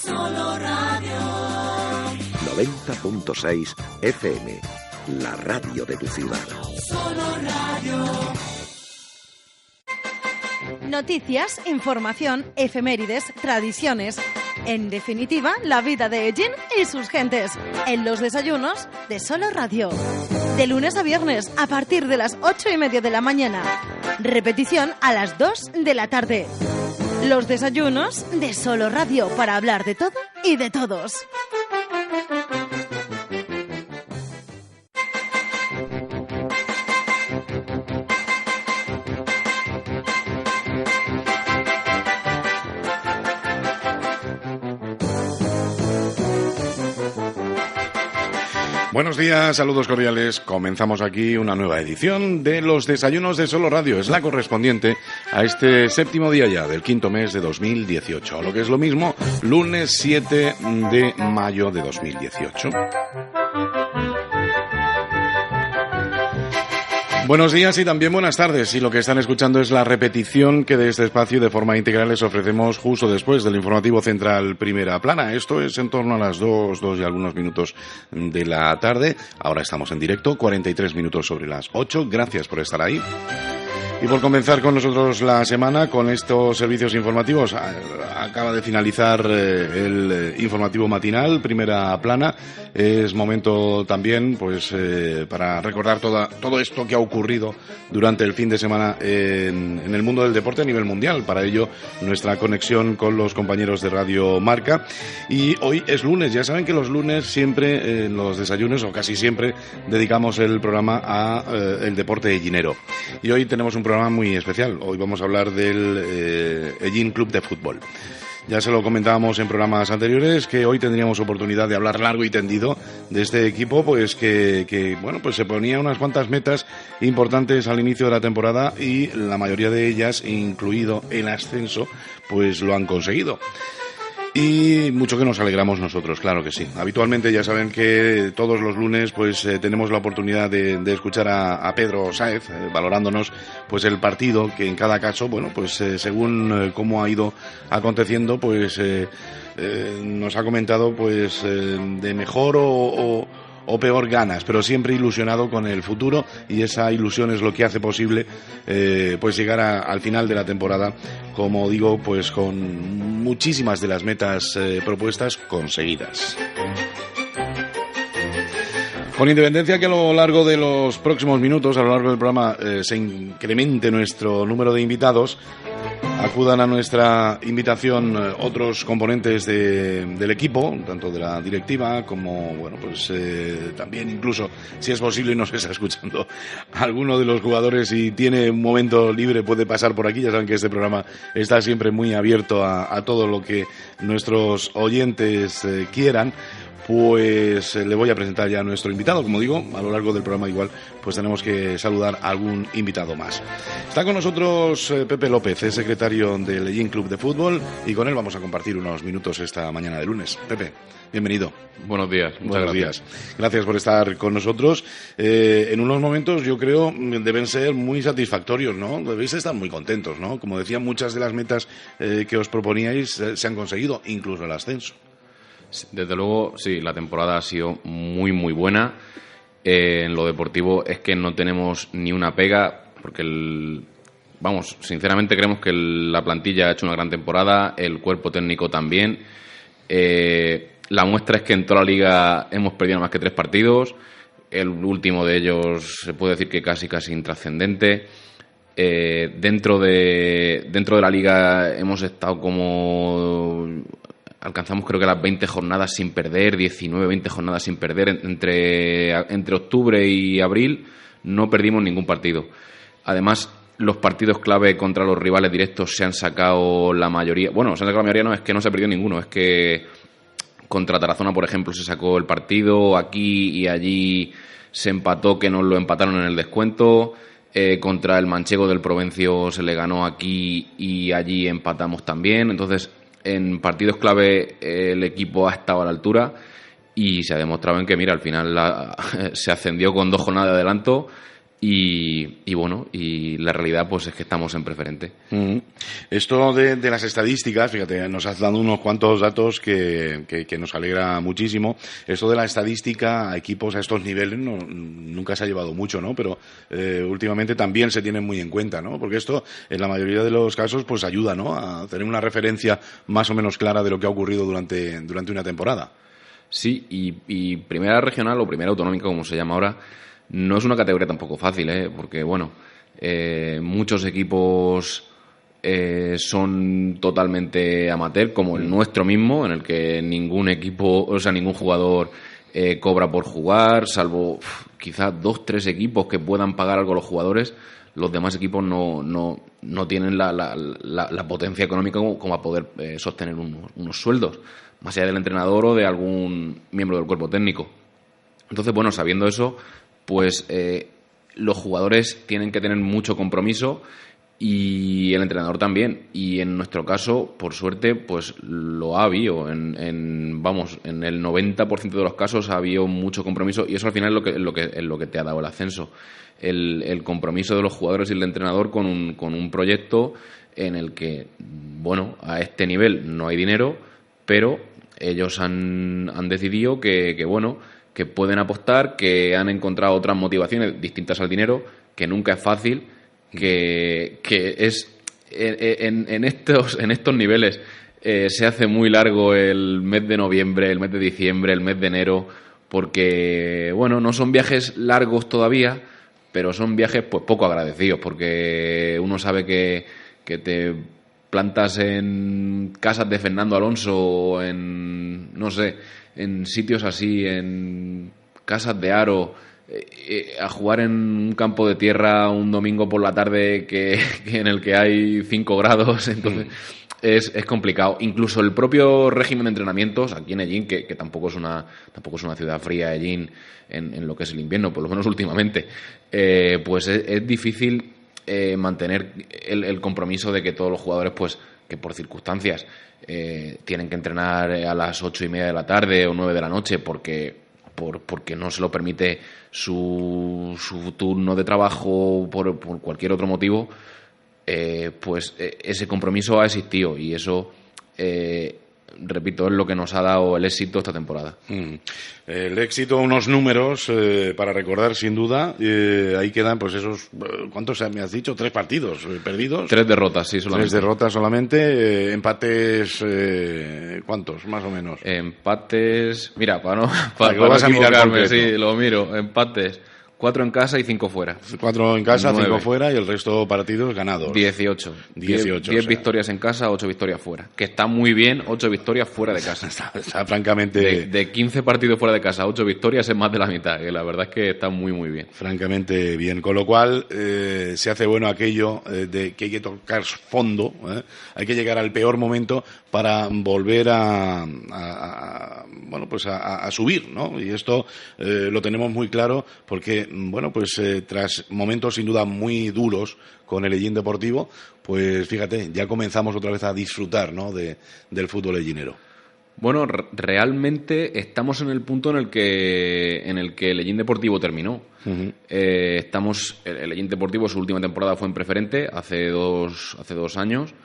Solo Radio. 90.6 FM, la radio de tu ciudad. Solo Radio. Noticias, información, efemérides, tradiciones. En definitiva, la vida de Ellín y sus gentes. En los desayunos de Solo Radio. De lunes a viernes, a partir de las 8:30 de la mañana. Repetición a las 2 de la tarde. Los desayunos de Solo Radio, para hablar de todo y de todos. Buenos días, saludos cordiales. Comenzamos aquí una nueva edición de los desayunos de Solo Radio. Es la correspondiente a este séptimo día ya del quinto mes de 2018. Lo que es lo mismo, lunes 7 de mayo de 2018. Buenos días y también buenas tardes. Y lo que están escuchando es la repetición que de este espacio de forma integral les ofrecemos justo después del informativo central Primera Plana. Esto es en torno a las 2 y algunos minutos de la tarde. Ahora estamos en directo, 43 minutos sobre las 8. Gracias por estar ahí. Y por comenzar con nosotros la semana con estos servicios informativos, acaba de finalizar el informativo matinal, Primera Plana. Es momento también pues para recordar todo esto que ha ocurrido durante el fin de semana en el mundo del deporte a nivel mundial. Para ello, nuestra conexión con los compañeros de Radio Marca. Y hoy es lunes, ya saben que los lunes siempre en los desayunos, o casi siempre, dedicamos el programa a el deporte ellinero. Y hoy tenemos un programa muy especial. Hoy vamos a hablar del Ellín Club de Fútbol. Ya se lo comentábamos en programas anteriores que hoy tendríamos oportunidad de hablar largo y tendido de este equipo, pues que bueno, pues se ponía unas cuantas metas importantes al inicio de la temporada y la mayoría de ellas, incluido el ascenso, pues lo han conseguido. Y mucho que nos alegramos nosotros, claro que sí. Habitualmente ya saben que todos los lunes pues tenemos la oportunidad de escuchar a Pedro Sáez valorándonos pues el partido, que en cada caso, bueno, pues según cómo ha ido aconteciendo, pues nos ha comentado pues de mejor o peor ganas, pero siempre ilusionado con el futuro, y esa ilusión es lo que hace posible pues llegar al final de la temporada, como digo, pues con muchísimas de las metas propuestas conseguidas. Con independencia que a lo largo de los próximos minutos, a lo largo del programa, se incremente nuestro número de invitados, acudan a nuestra invitación otros componentes del equipo, tanto de la directiva como, bueno, pues también incluso, si es posible y nos está escuchando alguno de los jugadores y tiene un momento libre, puede pasar por aquí. Ya saben que este programa está siempre muy abierto a todo lo que nuestros oyentes quieran. Pues le voy a presentar ya a nuestro invitado. Como digo, a lo largo del programa igual pues tenemos que saludar a algún invitado más. Está con nosotros Pepe López, es secretario del Ellín Club de Fútbol, y con él vamos a compartir unos minutos esta mañana de lunes. Pepe, bienvenido. Buenos días. Buenos días. Gracias por estar con nosotros. En unos momentos yo creo deben ser muy satisfactorios, ¿no? Debéis estar muy contentos, ¿no? Como decía, muchas de las metas que os proponíais se han conseguido, incluso el ascenso. Desde luego, sí, la temporada ha sido muy, muy buena. En lo deportivo es que no tenemos ni una pega, porque sinceramente creemos que la plantilla ha hecho una gran temporada, el cuerpo técnico también. La muestra es que en toda la liga hemos perdido más que 3 partidos. El último de ellos se puede decir que casi intrascendente. Dentro de la liga hemos estado alcanzamos creo que las 20 jornadas sin perder, 20 jornadas sin perder. Entre octubre y abril no perdimos ningún partido. Además, los partidos clave contra los rivales directos se han sacado la mayoría. Bueno, se han sacado la mayoría, no es que no se ha perdido ninguno, es que contra Tarazona, por ejemplo, se sacó el partido, aquí y allí se empató, que nos lo empataron en el descuento. Contra el Manchego del Provencio se le ganó aquí y allí empatamos también. Entonces, en partidos clave el equipo ha estado a la altura y se ha demostrado en que, mira, al final se ascendió con 2 jornadas de adelanto Y bueno, y la realidad pues es que estamos en preferente. Esto de las estadísticas, fíjate, nos has dado unos cuantos datos que nos alegra muchísimo. Esto de la estadística a equipos a estos niveles nunca se ha llevado mucho, ¿no? Pero últimamente también se tienen muy en cuenta, ¿no? Porque esto, en la mayoría de los casos, pues ayuda, ¿no? A tener una referencia más o menos clara de lo que ha ocurrido durante una temporada. Sí, y primera regional o primera autonómica, como se llama ahora, no es una categoría tampoco fácil, porque bueno, muchos equipos son totalmente amateur, como el nuestro mismo, en el que ningún equipo, o sea, ningún jugador cobra por jugar, salvo quizás 2-3 equipos que puedan pagar algo a los jugadores. Los demás equipos no tienen la potencia económica como a poder sostener unos sueldos, más allá del entrenador o de algún miembro del cuerpo técnico. Entonces, bueno, sabiendo eso, pues los jugadores tienen que tener mucho compromiso y el entrenador también. Y en nuestro caso, por suerte, pues lo ha habido. En el 90% de los casos ha habido mucho compromiso, y eso al final es lo que te ha dado el ascenso. El compromiso de los jugadores y el entrenador con un proyecto en el que, bueno, a este nivel no hay dinero, pero ellos han decidido que pueden apostar, que han encontrado otras motivaciones distintas al dinero, que nunca es fácil, que es en estos niveles se hace muy largo el mes de noviembre, el mes de diciembre, el mes de enero, porque bueno, no son viajes largos todavía, pero son viajes pues poco agradecidos, porque uno sabe que te plantas en casas de Fernando Alonso o en, no sé, en sitios así, en casas de aro, a jugar en un campo de tierra un domingo por la tarde que en el que hay 5 grados, entonces es complicado. Incluso el propio régimen de entrenamientos aquí en Hellín, que tampoco es una ciudad fría, Hellín, en lo que es el invierno, por lo menos últimamente, pues es difícil mantener el compromiso de que todos los jugadores, pues que por circunstancias tienen que entrenar a las 8:30 de la tarde o 9 de la noche porque no se lo permite su turno de trabajo por cualquier otro motivo, pues ese compromiso ha existido, y eso repito, es lo que nos ha dado el éxito esta temporada. El éxito, unos números para recordar sin duda. Ahí quedan pues esos, ¿cuántos me has dicho? 3 partidos perdidos. 3 derrotas, sí, solamente. 3 derrotas solamente. Empates, ¿cuántos más o menos? Empates, mira, para no vas a mirar equivocarme, sí, lo miro. Empates, 4 en casa y 5 fuera. 4 en casa, 9. 5 fuera, y el resto partidos ganados. 18. 10 victorias en casa, 8 victorias fuera. Que está muy bien, 8 victorias fuera de casa. Está francamente... De 15 partidos fuera de casa, 8 victorias es más de la mitad, que la verdad es que está muy, muy bien. Francamente bien. Con lo cual, se hace bueno aquello de que hay que tocar fondo, hay que llegar al peor momento para volver a subir, ¿no? Y esto lo tenemos muy claro porque, bueno, pues tras momentos sin duda muy duros con el Hellín Deportivo, pues fíjate, ya comenzamos otra vez a disfrutar, ¿no?, del fútbol hellinero. Bueno, realmente estamos en el punto en el que el Hellín Deportivo terminó. Uh-huh. El Hellín Deportivo, su última temporada fue en preferente hace dos años.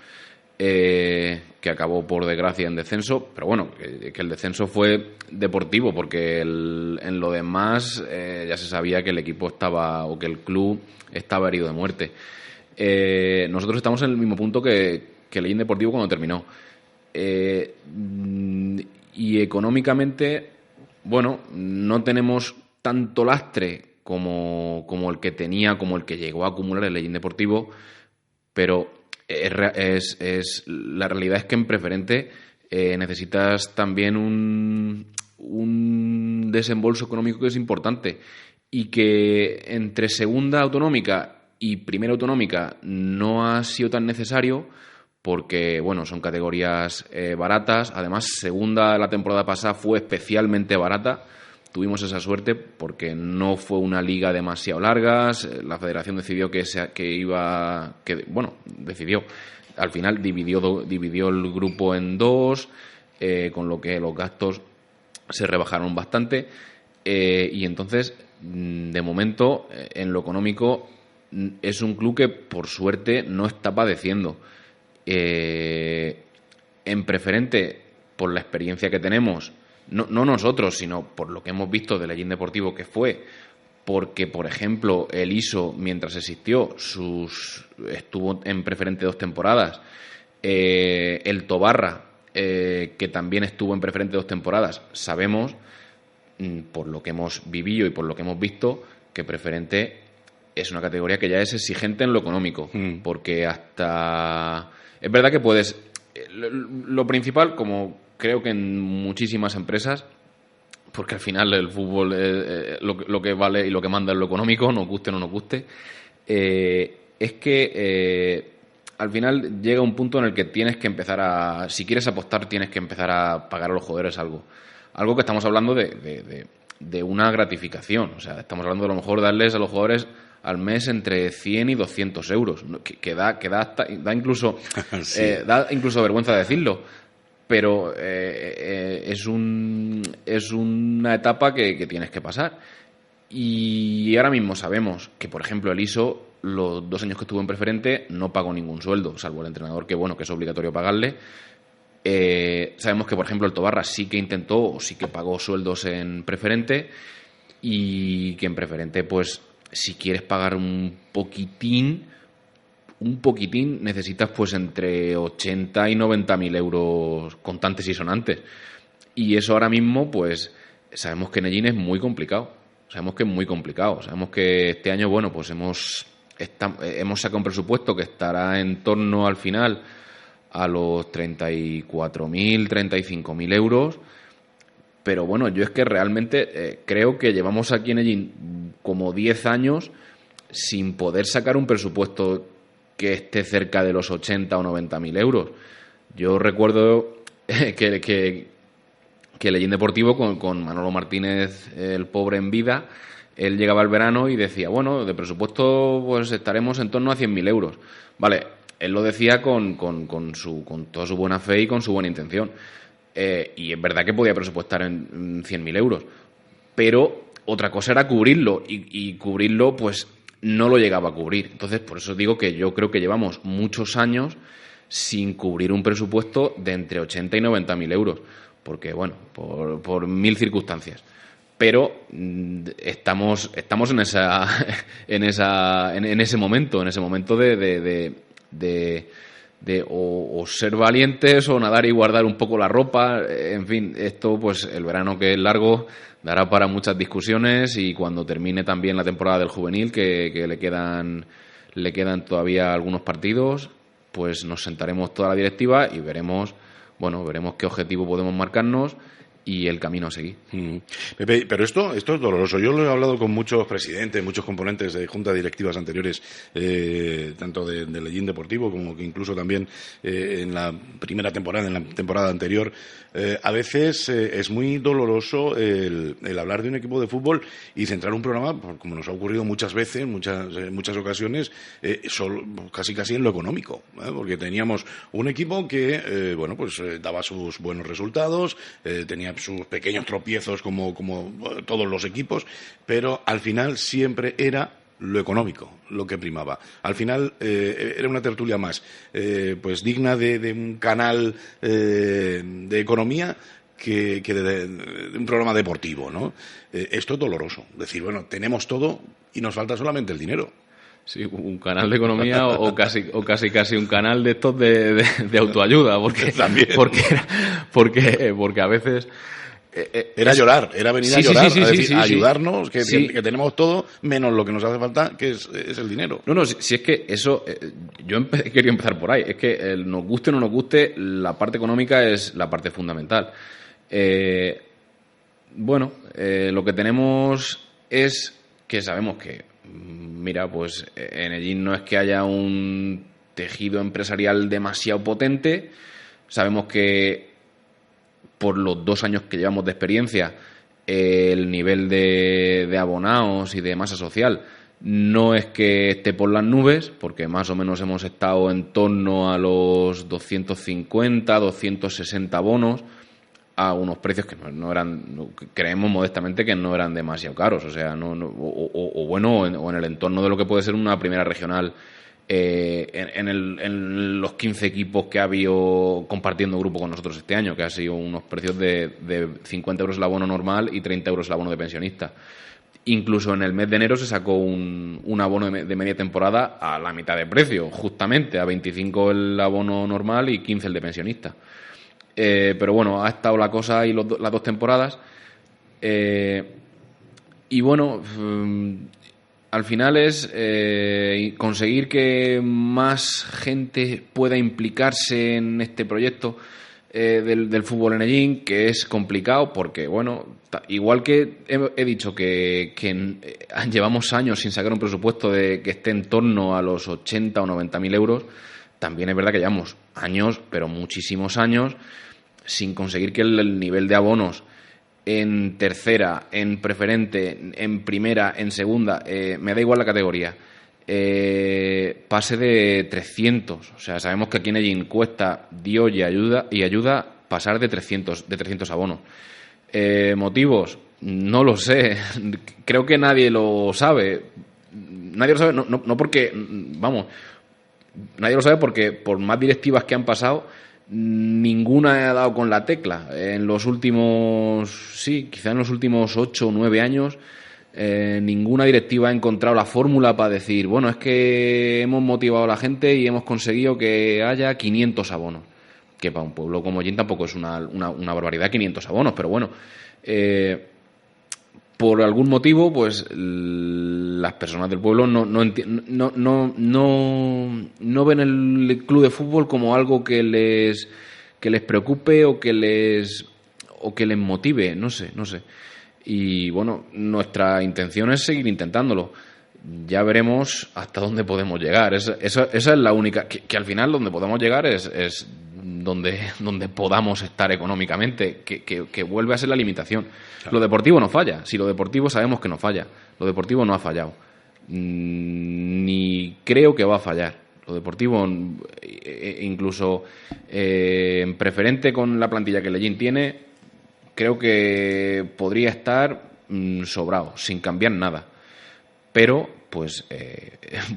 Que acabó por desgracia en descenso, pero bueno, que el descenso fue deportivo, porque en lo demás ya se sabía que el equipo estaba, o que el club estaba herido de muerte. Nosotros estamos en el mismo punto que el Hellín Deportivo cuando terminó, y económicamente, bueno, no tenemos tanto lastre como el que tenía, como el que llegó a acumular el Hellín Deportivo, pero la realidad es que en preferente necesitas también un desembolso económico que es importante, y que entre segunda autonómica y primera autonómica no ha sido tan necesario, porque bueno, son categorías baratas. Además, segunda la temporada pasada fue especialmente barata. Tuvimos esa suerte porque no fue una liga demasiado larga. La federación decidió decidió. Al final dividió el grupo en 2, con lo que los gastos se rebajaron bastante. Y entonces de momento, en lo económico, es un club que, por suerte, no está padeciendo. En preferente, por la experiencia que tenemos, no nosotros, sino por lo que hemos visto del Ellín Deportivo que fue, porque, por ejemplo, el ISO, mientras existió, estuvo en preferente 2 temporadas, el Tobarra, que también estuvo en preferente 2 temporadas, sabemos, por lo que hemos vivido y por lo que hemos visto, que preferente es una categoría que ya es exigente en lo económico, porque hasta... Es verdad que puedes... Lo principal, como creo que en muchísimas empresas, porque al final el fútbol lo que vale y lo que manda es lo económico, nos guste o no nos guste, es que al final llega un punto en el que tienes que empezar a... Si quieres apostar, tienes que empezar a pagar a los jugadores algo. Algo que estamos hablando de una gratificación. O sea, estamos hablando de a lo mejor darles a los jugadores al mes entre 100 y 200 euros, que da incluso Sí. Da incluso vergüenza decirlo, pero es una etapa que tienes que pasar. Y ahora mismo sabemos que, por ejemplo, el ISO, los 2 años que estuvo en preferente, no pagó ningún sueldo, salvo el entrenador, que es obligatorio pagarle. Sabemos que, por ejemplo, el Tobarra sí que intentó o sí que pagó sueldos en preferente, y que en preferente, pues, si quieres pagar un poquitín necesitas pues entre 80 y 90.000 euros contantes y sonantes. Y eso ahora mismo, pues, sabemos que en Ellín es muy complicado. Sabemos que es muy complicado. Sabemos que este año, bueno, pues hemos sacado un presupuesto que estará en torno al final a los 34.000, 35.000 euros. Pero bueno, yo es que realmente creo que llevamos aquí en Ellín como 10 años sin poder sacar un presupuesto que esté cerca de los 80 o 90.000 euros. Yo recuerdo que el Ellín Deportivo con Manolo Martínez, el pobre en vida, él llegaba al verano y decía, bueno, de presupuesto pues estaremos en torno a 100.000 euros. Vale, él lo decía con toda su buena fe y con su buena intención. Y es verdad que podía presupuestar en 100.000 euros. Pero otra cosa era cubrirlo, y cubrirlo pues no lo llegaba a cubrir. Entonces, por eso digo que yo creo que llevamos muchos años sin cubrir un presupuesto de entre 80 y 90.000 euros. Porque, bueno, por 1000 circunstancias. Pero estamos en ese momento de o ser valientes o nadar y guardar un poco la ropa. En fin, esto, pues el verano, que es largo, dará para muchas discusiones, y cuando termine también la temporada del juvenil, que le quedan todavía algunos partidos, pues nos sentaremos toda la directiva y veremos qué objetivo podemos marcarnos y el camino a seguir. Pepe, pero esto es doloroso. Yo lo he hablado con muchos presidentes, muchos componentes de juntas directivas anteriores, tanto del Ellín Deportivo como que incluso también en la primera temporada, en la temporada anterior. A veces es muy doloroso el hablar de un equipo de fútbol y centrar un programa, como nos ha ocurrido muchas veces, muchas ocasiones, casi en lo económico, porque teníamos un equipo que daba sus buenos resultados, tenía sus pequeños tropiezos como todos los equipos, pero al final siempre era lo económico lo que primaba. Al final era una tertulia más pues digna de un canal de economía que de un programa deportivo, ¿no? Esto es doloroso, decir, bueno, tenemos todo y nos falta solamente el dinero. Sí, un canal de economía o casi un canal de estos de autoayuda, porque a veces era llorar, era venir a llorar, a decir, ayudarnos, que tenemos todo menos lo que nos hace falta, que es el dinero. No, si es que eso, yo quería empezar por ahí, es que nos guste o no nos guste, la parte económica es la parte fundamental. Lo que tenemos es que sabemos que, mira, pues en Ellín no es que haya un tejido empresarial demasiado potente. Sabemos que por los 2 años que llevamos de experiencia, el nivel de abonados y de masa social no es que esté por las nubes, porque más o menos hemos estado en torno a los 250, 260 abonos. a unos precios que no eran, creemos modestamente que no eran demasiado caros, o sea, o en el entorno de lo que puede ser una primera regional. En los 15 equipos que ha habido compartiendo grupo con nosotros este año, que ha sido unos precios de 50 euros el abono normal y 30 euros el abono de pensionista. Incluso en el mes de enero se sacó un abono de media temporada a la mitad de precio, justamente a 25 el abono normal y 15 el de pensionista. Pero bueno, ha estado la cosa ahí las 2 temporadas. Y bueno, al final es conseguir que más gente pueda implicarse en este proyecto del fútbol en Ellín, que es complicado porque, bueno, igual que he dicho que llevamos años sin sacar un presupuesto que esté en torno a los 80 o 90.000 euros, también es verdad que llevamos años, pero muchísimos años, sin conseguir que el nivel de abonos en tercera, en preferente, en primera, en segunda, me da igual la categoría, pase de 300. O sea, sabemos que aquí en Ellín cuesta Dios y ayuda pasar de 300 abonos. ¿Motivos? No lo sé. Creo que nadie lo sabe. Nadie lo sabe, no porque, vamos, nadie lo sabe porque por más directivas que han pasado, ninguna ha dado con la tecla. En los últimos, quizá en los últimos 8 o 9 años, ninguna directiva ha encontrado la fórmula para decir, bueno, es que hemos motivado a la gente y hemos conseguido que haya 500 abonos. Que para un pueblo como Ellín tampoco es una barbaridad 500 abonos, pero bueno, por algún motivo, pues las personas del pueblo no ven el club de fútbol como algo que les preocupe o que les motive, no sé. Y bueno, nuestra intención es seguir intentándolo. Ya veremos hasta dónde podemos llegar. Esa es la única, que al final donde podemos llegar es donde podamos estar económicamente, que vuelve a ser la limitación. Claro. Lo deportivo no falla. Si lo deportivo sabemos que no falla. Lo deportivo no ha fallado. Ni creo que va a fallar. Lo deportivo, incluso en preferente con la plantilla que el Ellín tiene, creo que podría estar sobrado, sin cambiar nada. Pero, pues,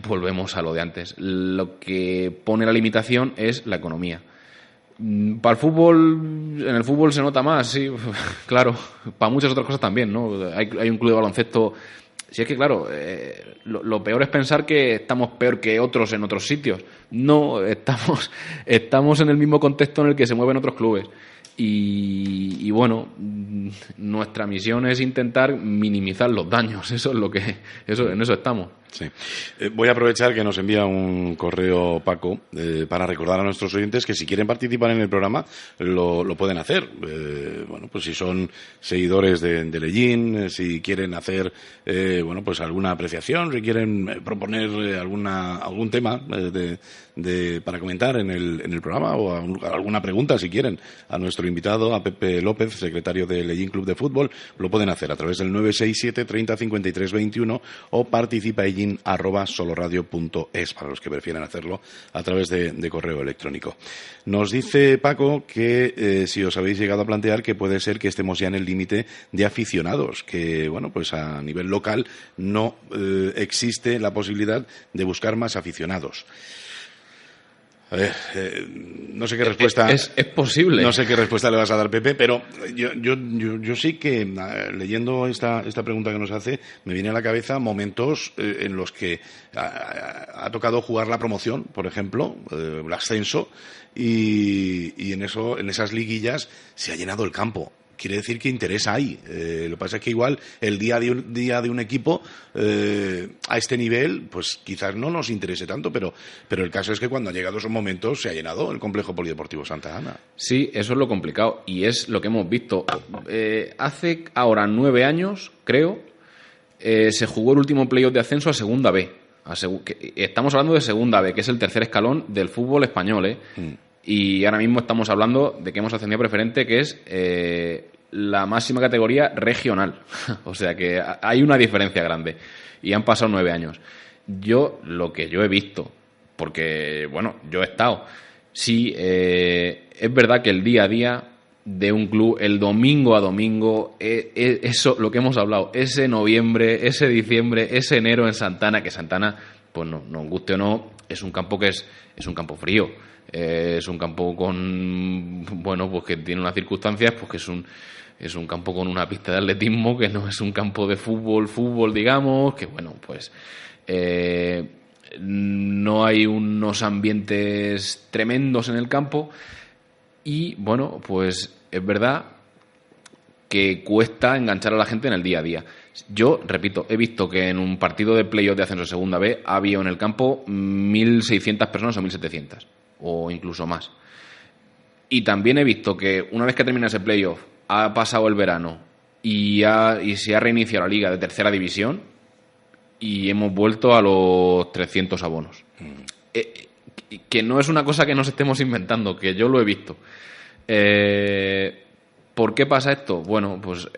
volvemos a lo de antes. Lo que pone la limitación es la economía. Para el fútbol, en el fútbol se nota más, sí, claro. Para muchas otras cosas también, ¿no? Hay un club de baloncesto. Si es que, claro, lo peor es pensar que estamos peor que otros en otros sitios. No, estamos en el mismo contexto en el que se mueven otros clubes. Y bueno, nuestra misión es intentar minimizar los daños. Eso es en eso estamos. Sí. Voy a aprovechar que nos envía un correo Paco para recordar a nuestros oyentes que si quieren participar en el programa lo pueden hacer. Bueno, pues si son seguidores de Ellín, si quieren hacer pues alguna apreciación, si quieren proponer algún tema para comentar en el programa o alguna pregunta si quieren a nuestro invitado, a Pepe López, secretario del Ellín Club de Fútbol, lo pueden hacer a través del 967 30 53 21 o participaellín@soloradio.es para los que prefieran hacerlo a través de correo electrónico. Nos dice Paco que si os habéis llegado a plantear que puede ser que estemos ya en el límite de aficionados, que bueno, pues a nivel local no existe la posibilidad de buscar más aficionados. A ver, no sé qué respuesta... Es posible. No sé qué respuesta le vas a dar, Pepe, pero yo sí que, leyendo esta pregunta que nos hace, me viene a la cabeza momentos en los que ha tocado jugar la promoción, por ejemplo, el ascenso, y en esas liguillas se ha llenado el campo. Quiere decir que interés hay. Lo que pasa es que igual el día de un equipo a este nivel, pues quizás no nos interese tanto, pero el caso es que cuando ha llegado esos momentos se ha llenado el complejo polideportivo Santa Ana. Sí, eso es lo complicado y es lo que hemos visto. Hace ahora 9 años, creo, se jugó el último playoff de ascenso a Segunda B. Estamos hablando de Segunda B, que es el tercer escalón del fútbol español, Y ahora mismo estamos hablando de que hemos ascendido a preferente, que es la máxima categoría regional. O sea que hay una diferencia grande. Y han pasado 9 años. Lo que yo he visto, porque, bueno, yo he estado. Sí, es verdad que el día a día de un club el domingo a domingo, eso, lo que hemos hablado, ese noviembre, ese diciembre, ese enero en Santana, que Santana, pues no, nos guste o no, es un campo que es un campo frío, es un campo con, bueno, pues que tiene unas circunstancias, pues que es un campo con una pista de atletismo, que no es un campo de fútbol, digamos, que bueno, pues no hay unos ambientes tremendos en el campo. Y, bueno, pues es verdad que cuesta enganchar a la gente en el día a día. Yo, repito, he visto que en un partido de playoff de ascenso segunda B había en el campo 1.600 personas o 1.700, o incluso más. Y también he visto que una vez que termina ese playoff, ha pasado el verano y se ha reiniciado la liga de tercera división y hemos vuelto a los 300 abonos. Que no es una cosa que nos estemos inventando, que yo lo he visto. ¿Por qué pasa esto? Bueno, pues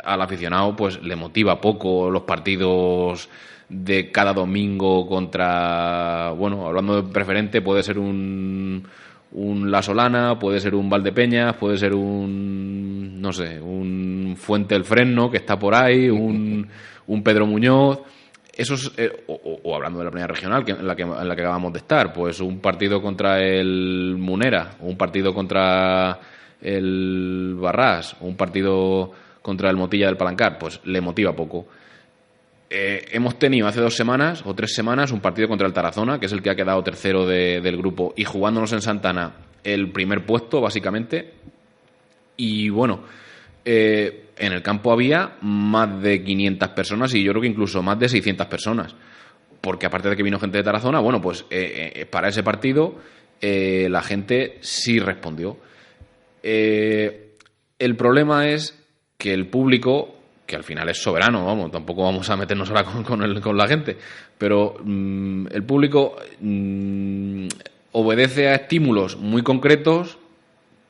al aficionado pues le motiva poco los partidos de cada domingo contra, bueno, hablando de preferente, puede ser un La Solana, puede ser un Valdepeñas, puede ser un, no sé, un Fuente del Fresno que está por ahí, un Pedro Muñoz. Esos, o hablando de la primera regional en la que acabamos de estar, pues un partido contra el Munera, o un partido contra el Barrás, o un partido contra el Motilla del Palancar, pues le motiva poco. Hemos tenido hace 2 semanas o 3 semanas un partido contra el Tarazona, que es el que ha quedado tercero del grupo, y jugándonos en Santana el primer puesto, básicamente. Y bueno, en el campo había más de 500 personas y yo creo que incluso más de 600 personas. Porque aparte de que vino gente de Tarazona, bueno, pues para ese partido la gente sí respondió. El problema es que el público, que al final es soberano, vamos, tampoco vamos a meternos ahora con la gente, pero el público obedece a estímulos muy concretos,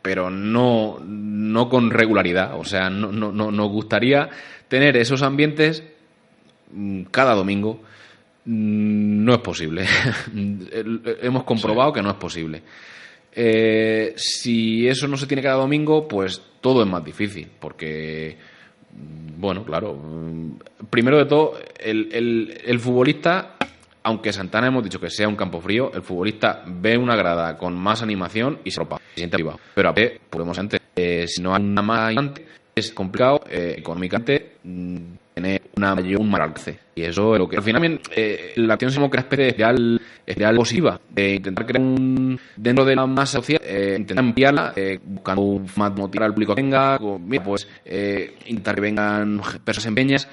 pero no con regularidad. O sea, no nos gustaría tener esos ambientes cada domingo. No es posible. Hemos comprobado que no es posible. Si eso no se tiene cada domingo, pues todo es más difícil, porque, bueno, claro, primero de todo, el futbolista, aunque Santana hemos dicho que sea un campo frío, el futbolista ve una grada con más animación y se ropa, se siente arriba. Pero a ver, podemos antes, si no hay una más es complicado económicamente tener un mal alcance. Y eso es lo que al final la acción se crea especial positiva, de intentar crear dentro de la masa social, intentar ampliarla, buscando más motivar al público que venga, mira, pues intentar que vengan personas empeñas,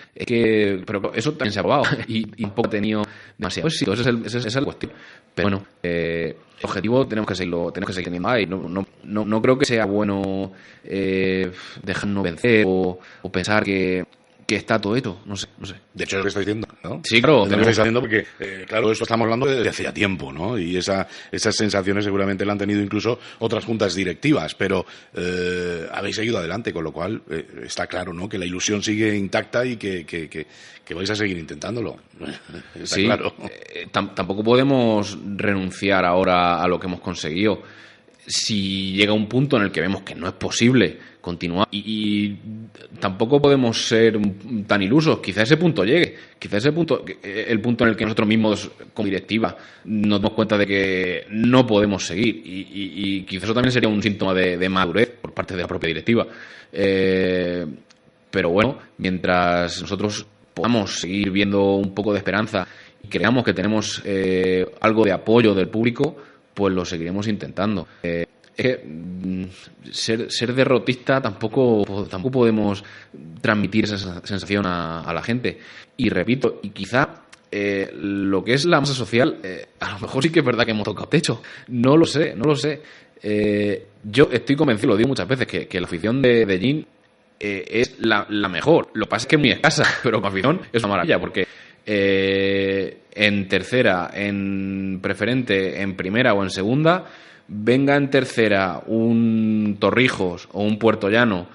pero eso también se ha probado y un poco ha tenido demasiado éxito. Esa es la cuestión. Pero bueno, el objetivo tenemos que seguir teniendo ahí. No creo que sea bueno dejarnos vencer o pensar que está todo esto, no sé. De hecho, es lo que estoy diciendo, ¿no? Sí, claro. Es lo que estáis haciendo porque, claro, esto estamos hablando de hacía tiempo, ¿no? Y esas sensaciones seguramente la han tenido incluso otras juntas directivas, pero habéis seguido adelante, con lo cual está claro, ¿no? Que la ilusión sigue intacta y que vais a seguir intentándolo. Está sí, claro. Tampoco podemos renunciar ahora a lo que hemos conseguido. Si llega un punto en el que vemos que no es posible continuar y tampoco podemos ser tan ilusos, quizá ese punto llegue, el punto en el que nosotros mismos como directiva nos damos cuenta de que no podemos seguir y quizá eso también sería un síntoma de madurez por parte de la propia directiva, pero bueno, mientras nosotros podamos seguir viendo un poco de esperanza y creamos que tenemos algo de apoyo del público, pues lo seguiremos intentando. Es que ser derrotista tampoco podemos transmitir esa sensación a la gente. Y repito, y quizá lo que es la masa social, a lo mejor sí que es verdad que hemos tocado techo. No lo sé. Yo estoy convencido, lo digo muchas veces, que la afición de Gin es la mejor. Lo que pasa es que es muy escasa, pero como afición es una maravilla, porque en tercera, en preferente, en primera o en segunda, venga en tercera un Torrijos o un Puertollano,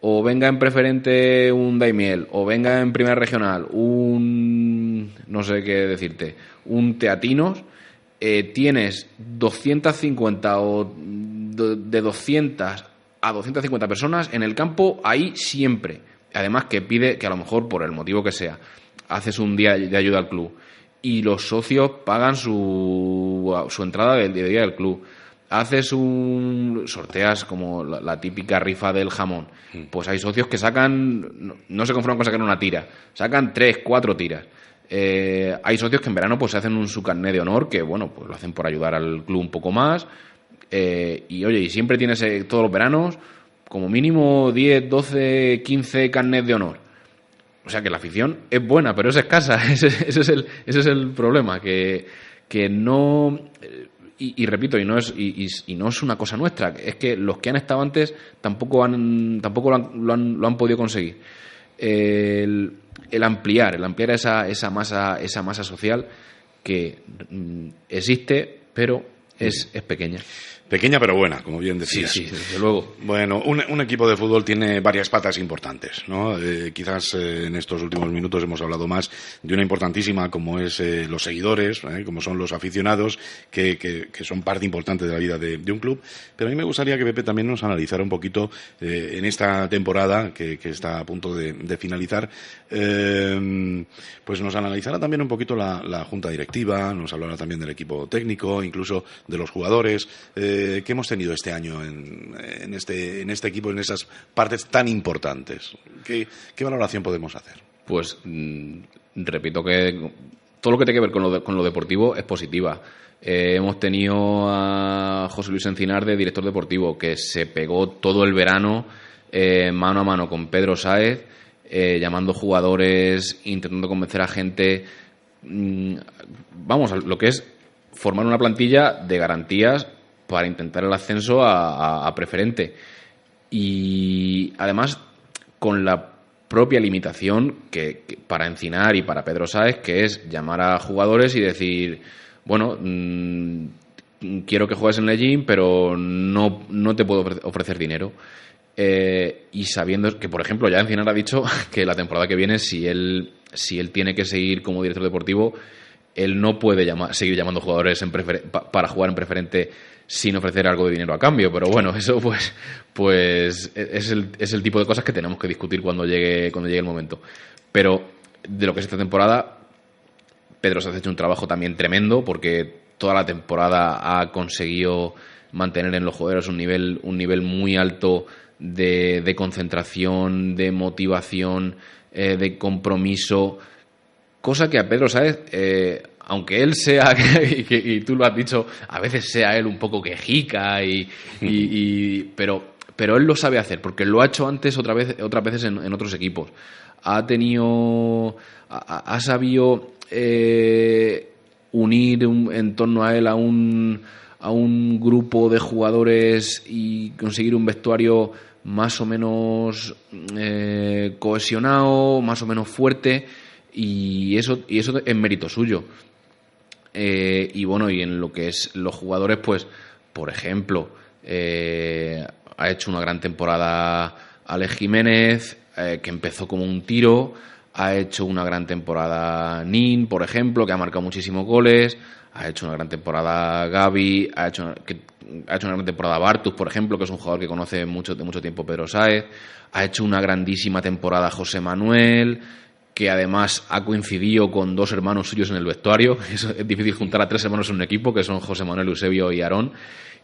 o venga en preferente un Daimiel, o venga en primera regional un, no sé qué decirte, un Teatinos, tienes 250 o de 200 a 250 personas en el campo, ahí siempre. Además que pide que a lo mejor, por el motivo que sea, haces un día de ayuda al club y los socios pagan su entrada del día del club. Haces sorteas como la típica rifa del jamón. Pues hay socios que sacan, no se conforman con sacar una tira, sacan 3, 4 tiras. Hay socios que en verano pues se hacen su carnet de honor, que bueno, pues lo hacen por ayudar al club un poco más. Y oye, y siempre tienes todos los veranos como mínimo 10, 12, 15 carnets de honor. O sea que la afición es buena, pero es escasa. Ese es el problema, que no... Y repito, y no es una cosa nuestra, es que los que han estado antes tampoco lo han podido conseguir. El ampliar esa masa social que existe, pero es pequeña. Pequeña pero buena, como bien decías. Sí, desde luego. Bueno, un equipo de fútbol tiene varias patas importantes, ¿no? Quizás en estos últimos minutos hemos hablado más de una importantísima como es los seguidores, como son los aficionados, que son parte importante de la vida de un club. Pero a mí me gustaría que Pepe también nos analizara un poquito en esta temporada que está a punto de finalizar, pues nos analizara también un poquito la junta directiva, nos hablara también del equipo técnico, incluso de los jugadores. ¿Qué hemos tenido este año en este equipo, en esas partes tan importantes? ¿Qué valoración podemos hacer? Pues repito que todo lo que tiene que ver con lo deportivo es positiva. Hemos tenido a José Luis Encinar de director deportivo, que se pegó todo el verano mano a mano con Pedro Sáez, llamando jugadores, intentando convencer a gente. Vamos, lo que es formar una plantilla de garantías para intentar el ascenso a preferente. Y además con la propia limitación que para Encinar y para Pedro Sáez, que es llamar a jugadores y decir, bueno, quiero que juegues en Lellín, pero no te puedo ofrecer dinero. Y sabiendo que, por ejemplo, ya Encinar ha dicho que la temporada que viene, si él tiene que seguir como director deportivo, él no puede seguir llamando jugadores para jugar en preferente sin ofrecer algo de dinero a cambio. Pero bueno, eso pues es el tipo de cosas que tenemos que discutir cuando llegue el momento. Pero de lo que es esta temporada, Pedro se ha hecho un trabajo también tremendo, porque toda la temporada ha conseguido mantener en los jugadores un nivel muy alto de concentración, de motivación, de compromiso, cosa que a Pedro Sáez, aunque él sea, y tú lo has dicho, a veces sea él un poco quejica, pero él lo sabe hacer, porque lo ha hecho antes otras veces en otros equipos. Ha sabido unir en torno a él a un grupo de jugadores y conseguir un vestuario más o menos cohesionado, más o menos fuerte, y eso es mérito suyo. Y bueno, y en lo que es los jugadores, pues, por ejemplo, ha hecho una gran temporada Alex Jiménez, que empezó como un tiro. Ha hecho una gran temporada Nin, por ejemplo, que ha marcado muchísimos goles. Ha hecho una gran temporada Gavi. Ha hecho una gran temporada Bartus, por ejemplo, que es un jugador que conoce de mucho tiempo Pedro Sáez. Ha hecho una grandísima temporada José Manuel, que además ha coincidido con 2 hermanos suyos en el vestuario. Es difícil juntar a 3 hermanos en un equipo, que son José Manuel, Eusebio y Aarón,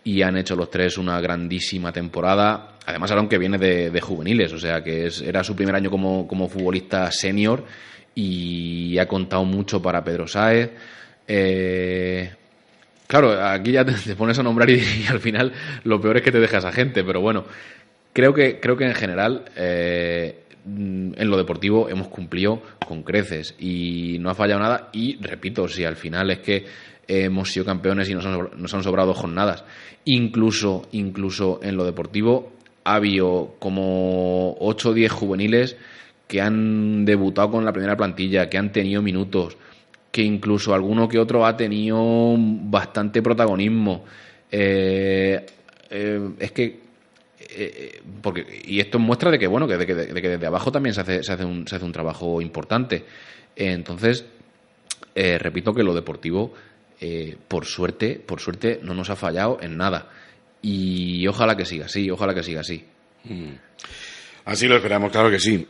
y han hecho los 3 una grandísima temporada. Además, Aarón, que viene de juveniles, o sea que era su primer año como futbolista senior, y ha contado mucho para Pedro Sáez. Claro, aquí ya te pones a nombrar y al final lo peor es que te deja esa gente, pero bueno, creo que en general en lo deportivo hemos cumplido con creces y no ha fallado nada. Y repito, si al final es que hemos sido campeones y nos han sobrado 2 jornadas, incluso en lo deportivo ha habido como 8 o 10 juveniles que han debutado con la primera plantilla, que han tenido minutos, que incluso alguno que otro ha tenido bastante protagonismo. Es que y esto muestra de que bueno, que desde abajo también se hace un trabajo importante. Entonces, repito que lo deportivo, por suerte no nos ha fallado en nada, y ojalá que siga así. Así lo esperamos, claro que sí.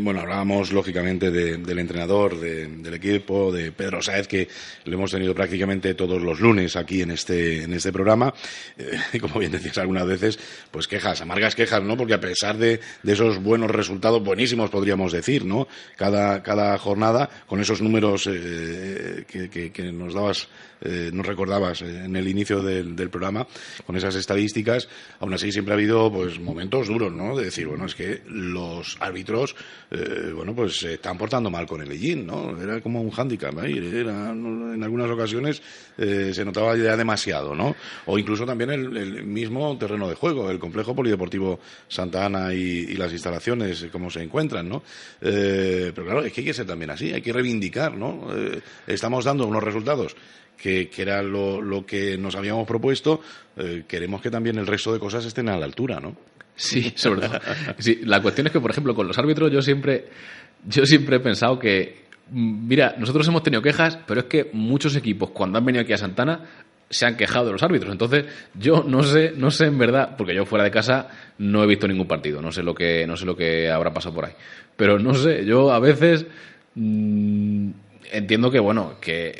Bueno, hablábamos lógicamente del entrenador, del equipo, de Pedro Sáez, que lo hemos tenido prácticamente todos los lunes aquí en este programa. Y como bien decías algunas veces, pues quejas, amargas quejas, ¿no? Porque a pesar de esos buenos resultados, buenísimos podríamos decir, ¿no? Cada jornada, con esos números que nos dabas, nos recordabas en el inicio del programa, con esas estadísticas, aún así siempre ha habido pues momentos duros, ¿no? De decir, bueno, es que los árbitros, pues se están portando mal con el Ellín, ¿no? Era como un hándicap ahí, en algunas ocasiones se notaba ya demasiado, ¿no? O incluso también el mismo terreno de juego, el complejo polideportivo Santa Ana y las instalaciones, cómo se encuentran, ¿no? Pero claro, es que hay que ser también así, hay que reivindicar, ¿no? Estamos dando unos resultados que era lo que nos habíamos propuesto, queremos que también el resto de cosas estén a la altura, ¿no? Sí, sobre todo. Sí, la cuestión es que, por ejemplo, con los árbitros yo siempre he pensado que, mira, nosotros hemos tenido quejas, pero es que muchos equipos cuando han venido aquí a Santana se han quejado de los árbitros. Entonces, yo no sé en verdad, porque yo fuera de casa no he visto ningún partido, no sé lo que habrá pasado por ahí. Pero no sé, yo a veces entiendo que, bueno, que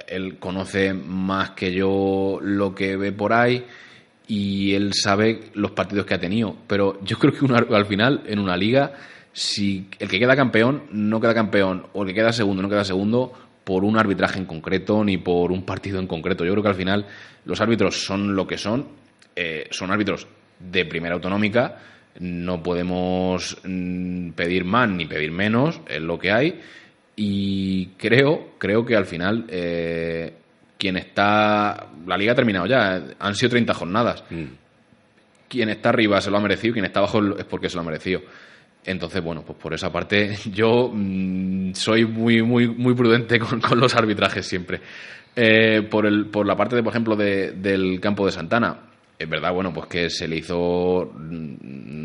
él conoce más que yo lo que ve por ahí y él sabe los partidos que ha tenido. Pero yo creo que al final, en una liga, si el que queda campeón no queda campeón, o el que queda segundo no queda segundo por un arbitraje en concreto ni por un partido en concreto. Yo creo que al final los árbitros son lo que son árbitros de primera autonómica, no podemos pedir más ni pedir menos, es lo que hay. Y creo que al final la liga ha terminado ya, han sido 30 jornadas. Quien está arriba se lo ha merecido, quien está abajo es porque se lo ha merecido. Entonces, bueno, pues por esa parte yo soy muy muy muy prudente con los arbitrajes siempre. Por la parte, por ejemplo, del campo de Santana, es verdad, bueno, pues que se le hizo,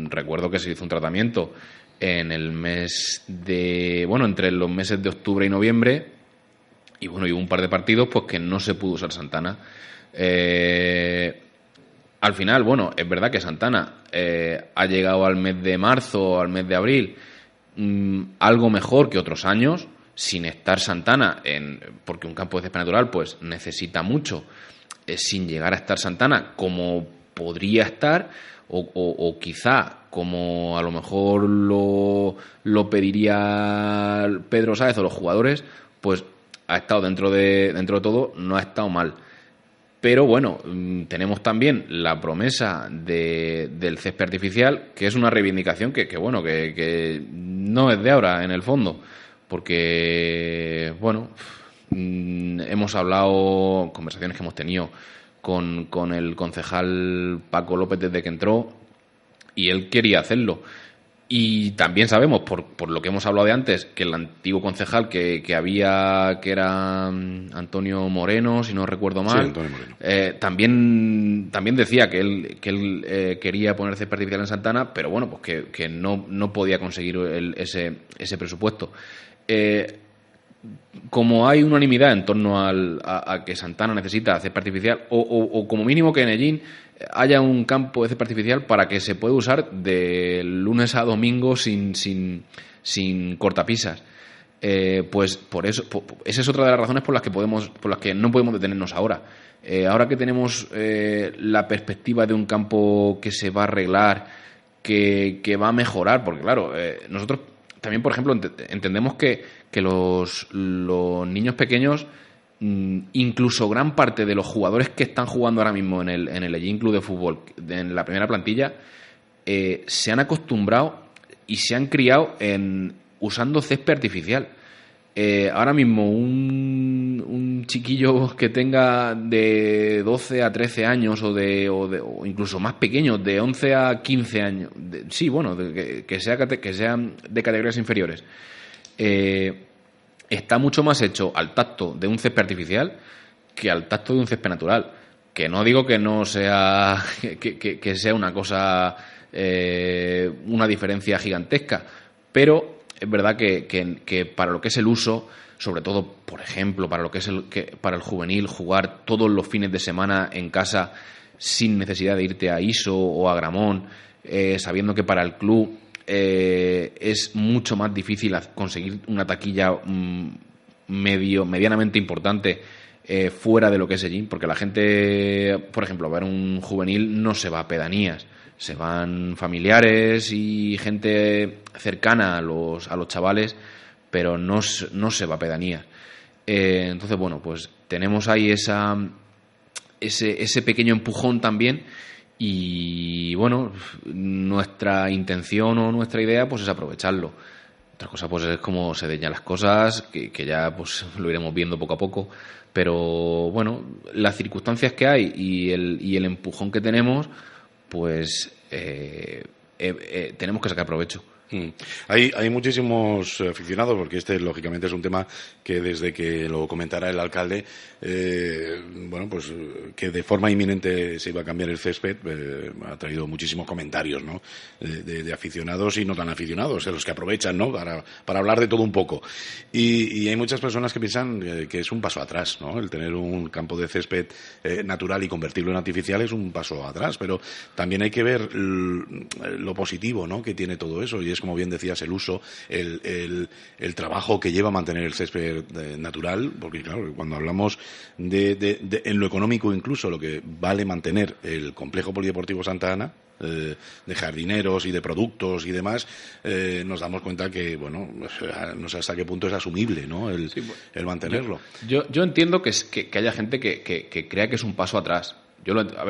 recuerdo que se hizo un tratamiento en el mes entre los meses de octubre y noviembre, y bueno, y hubo un par de partidos pues que no se pudo usar Santana. Al final, bueno, es verdad que Santana ha llegado al mes de marzo, al mes de abril, algo mejor que otros años, sin estar Santana, porque un campo de césped natural pues necesita mucho, sin llegar a estar Santana como podría estar, o quizá como a lo mejor lo pediría Pedro Sáez o los jugadores, pues ha estado dentro de todo, no ha estado mal. Pero bueno, tenemos también la promesa del césped artificial, que es una reivindicación que no es de ahora en el fondo, porque bueno, hemos hablado, conversaciones que hemos tenido con el concejal Paco López desde que entró, y él quería hacerlo. Y también sabemos, por lo que hemos hablado de antes, que el antiguo concejal que era Antonio Moreno, si no recuerdo mal, sí, Antonio Moreno, también decía que él quería poner césped artificial en Santana, pero bueno, pues que no podía conseguir ese presupuesto. Como hay unanimidad en torno a que Santana necesita césped artificial, o como mínimo que en Ellín haya un campo de césped artificial para que se pueda usar de lunes a domingo sin cortapisas, pues por eso, esa es otra de las razones por las que no podemos detenernos ahora. Ahora que tenemos la perspectiva de un campo que se va a arreglar, que va a mejorar, porque claro, nosotros también, por ejemplo, entendemos que los niños pequeños, incluso gran parte de los jugadores que están jugando ahora mismo en el Ellín Club de Fútbol, en la primera plantilla, se han acostumbrado y se han criado usando césped artificial. Ahora mismo un chiquillo que tenga de 12 a 13 años o incluso más pequeño, de 11 a 15 años, que sea de categorías inferiores, está mucho más hecho al tacto de un césped artificial que al tacto de un césped natural. Que no digo que no sea que sea una cosa, una diferencia gigantesca, pero es verdad que para lo que es el uso, sobre todo, por ejemplo, para lo que es para el juvenil, jugar todos los fines de semana en casa sin necesidad de irte a Iso o a Gramón, sabiendo que para el club es mucho más difícil conseguir una taquilla medianamente importante fuera de lo que es Ellín, porque la gente, por ejemplo, a ver un juvenil no se va a pedanías, se van familiares y gente cercana a los chavales, pero no se va a pedanías. Entonces, bueno, pues tenemos ahí ese pequeño empujón también. Y bueno, nuestra intención o nuestra idea pues es aprovecharlo. Otra cosa pues es cómo se deñan las cosas, que ya pues lo iremos viendo poco a poco. Pero bueno, las circunstancias que hay y el empujón que tenemos, pues tenemos que sacar provecho. Hay muchísimos aficionados, porque este lógicamente es un tema que desde que lo comentara el alcalde, bueno, pues que de forma inminente se iba a cambiar el césped, ha traído muchísimos comentarios, ¿no? De aficionados y no tan aficionados, de los que aprovechan, ¿no? Para hablar de todo un poco. Y hay muchas personas que piensan que es un paso atrás, ¿no? El tener un campo de césped natural y convertirlo en artificial es un paso atrás, pero también hay que ver lo positivo, ¿no? Que tiene todo eso, y es, como bien decías, el uso, el trabajo que lleva a mantener el césped natural, porque claro, cuando hablamos en lo económico, incluso lo que vale mantener el complejo polideportivo Santa Ana, de jardineros y de productos y demás, nos damos cuenta que, bueno, no sé hasta qué punto es asumible, ¿no? El mantenerlo. Yo entiendo que haya gente que crea que es un paso atrás.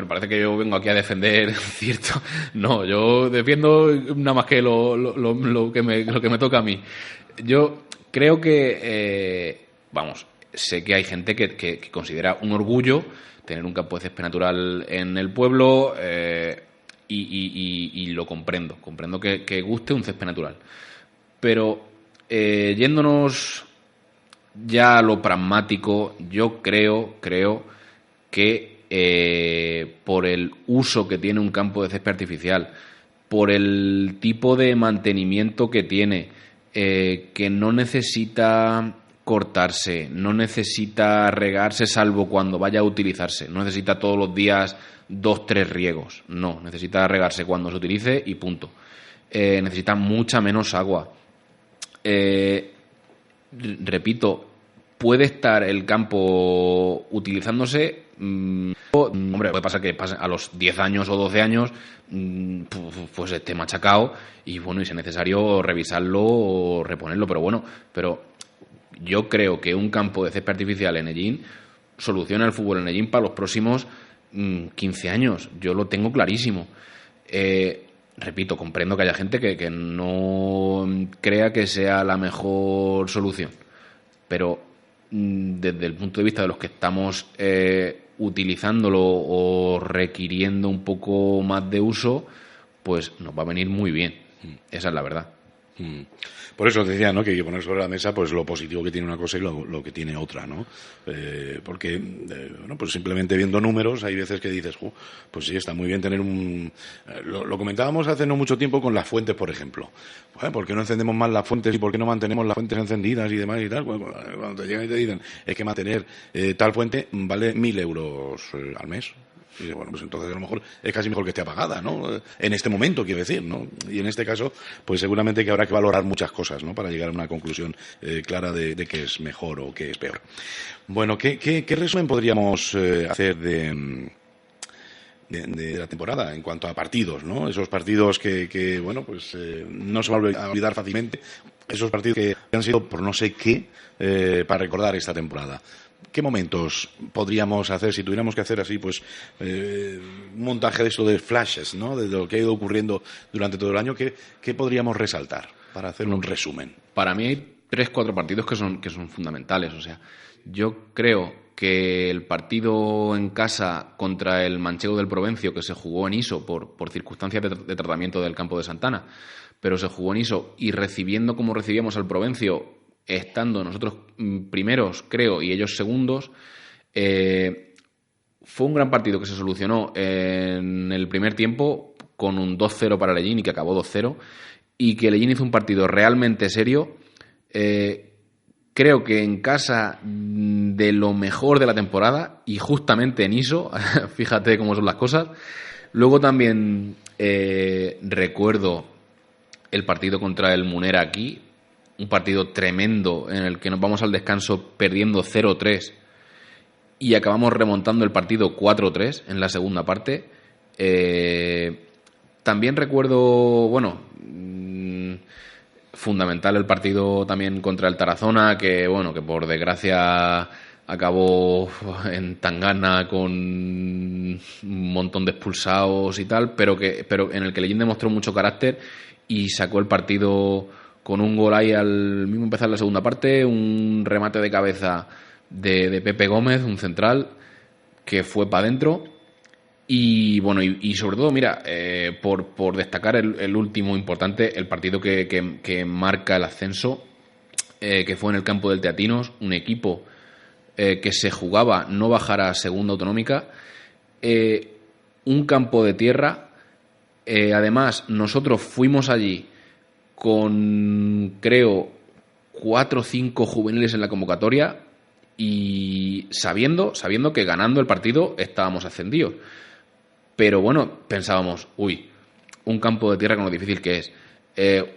Parece que yo vengo aquí a defender cierto. No, yo defiendo nada más que lo que me toca a mí. Yo creo que, sé que hay gente que considera un orgullo tener un campo de césped natural en el pueblo, y lo comprendo. Comprendo que guste un césped natural. Pero yéndonos ya a lo pragmático, yo creo que por el uso que tiene un campo de césped artificial, por el tipo de mantenimiento que tiene, que no necesita cortarse, no necesita regarse salvo cuando vaya a utilizarse, no necesita todos los días 2-3 riegos, no, necesita regarse cuando se utilice y punto. Necesita mucha menos agua. Repito, puede estar el campo utilizándose. Hombre, puede pasar que a los 10 años o 12 años pues esté machacado y bueno, y sea necesario revisarlo o reponerlo, pero yo creo que un campo de césped artificial en Ellín soluciona el fútbol en Ellín para los próximos 15 años. Yo lo tengo clarísimo. Repito, comprendo que haya gente que no crea que sea la mejor solución, pero desde el punto de vista de los que estamos utilizándolo o requiriendo un poco más de uso, pues nos va a venir muy bien. Esa es la verdad. Por eso decía, ¿no?, que hay que poner sobre la mesa pues lo positivo que tiene una cosa y lo que tiene otra, ¿no? Porque bueno, pues simplemente viendo números hay veces que dices, pues sí, está muy bien tener lo comentábamos hace no mucho tiempo con las fuentes, por ejemplo. ¿Por qué no encendemos más las fuentes y por qué no mantenemos las fuentes encendidas y demás y tal? Cuando te llegan y te dicen es que mantener tal fuente vale 1.000 euros al mes. Y bueno, pues entonces a lo mejor es casi mejor que esté apagada, ¿no? En este momento, quiero decir, ¿no? Y en este caso, pues seguramente que habrá que valorar muchas cosas, ¿no?, para llegar a una conclusión clara de qué es mejor o qué es peor. Bueno, ¿qué resumen podríamos hacer de la temporada en cuanto a partidos, ¿no? Esos partidos que bueno, pues no se van a olvidar fácilmente, esos partidos que han sido por no sé qué para recordar esta temporada. ¿Qué momentos podríamos hacer si tuviéramos que hacer así, pues, un montaje de esto de flashes, ¿no?, de lo que ha ido ocurriendo durante todo el año? ¿Qué podríamos resaltar para hacer un resumen? Para mí hay 3-4 partidos que son fundamentales. O sea, yo creo que el partido en casa contra el Manchego del Provencio, que se jugó en Iso por circunstancias de tratamiento del campo de Santana, pero se jugó en Iso y recibiendo como recibíamos al Provencio, estando nosotros primeros, creo, y ellos segundos, fue un gran partido que se solucionó en el primer tiempo con un 2-0 para Ellín y que acabó 2-0, y que Ellín hizo un partido realmente serio. Creo que en casa de lo mejor de la temporada y justamente en Iso, fíjate cómo son las cosas, Luego también recuerdo el partido contra el Munera aquí, un partido tremendo en el que nos vamos al descanso perdiendo 0-3 y acabamos remontando el partido 4-3 en la segunda parte. También recuerdo, fundamental el partido también contra el Tarazona, que por desgracia acabó en Tangana con un montón de expulsados y tal, pero en el que Lellín demostró mucho carácter y sacó el partido con un gol ahí al mismo empezar la segunda parte, un remate de cabeza de Pepe Gómez, un central, que fue para adentro. Y sobre todo, mira, por destacar el último importante, el partido que marca el ascenso, que fue en el campo del Teatinos, un equipo que se jugaba no bajar a segunda autonómica, un campo de tierra. Además, nosotros fuimos allí con, creo, 4 o 5 juveniles en la convocatoria y sabiendo que ganando el partido estábamos ascendidos. Pero pensábamos, un campo de tierra con lo difícil que es,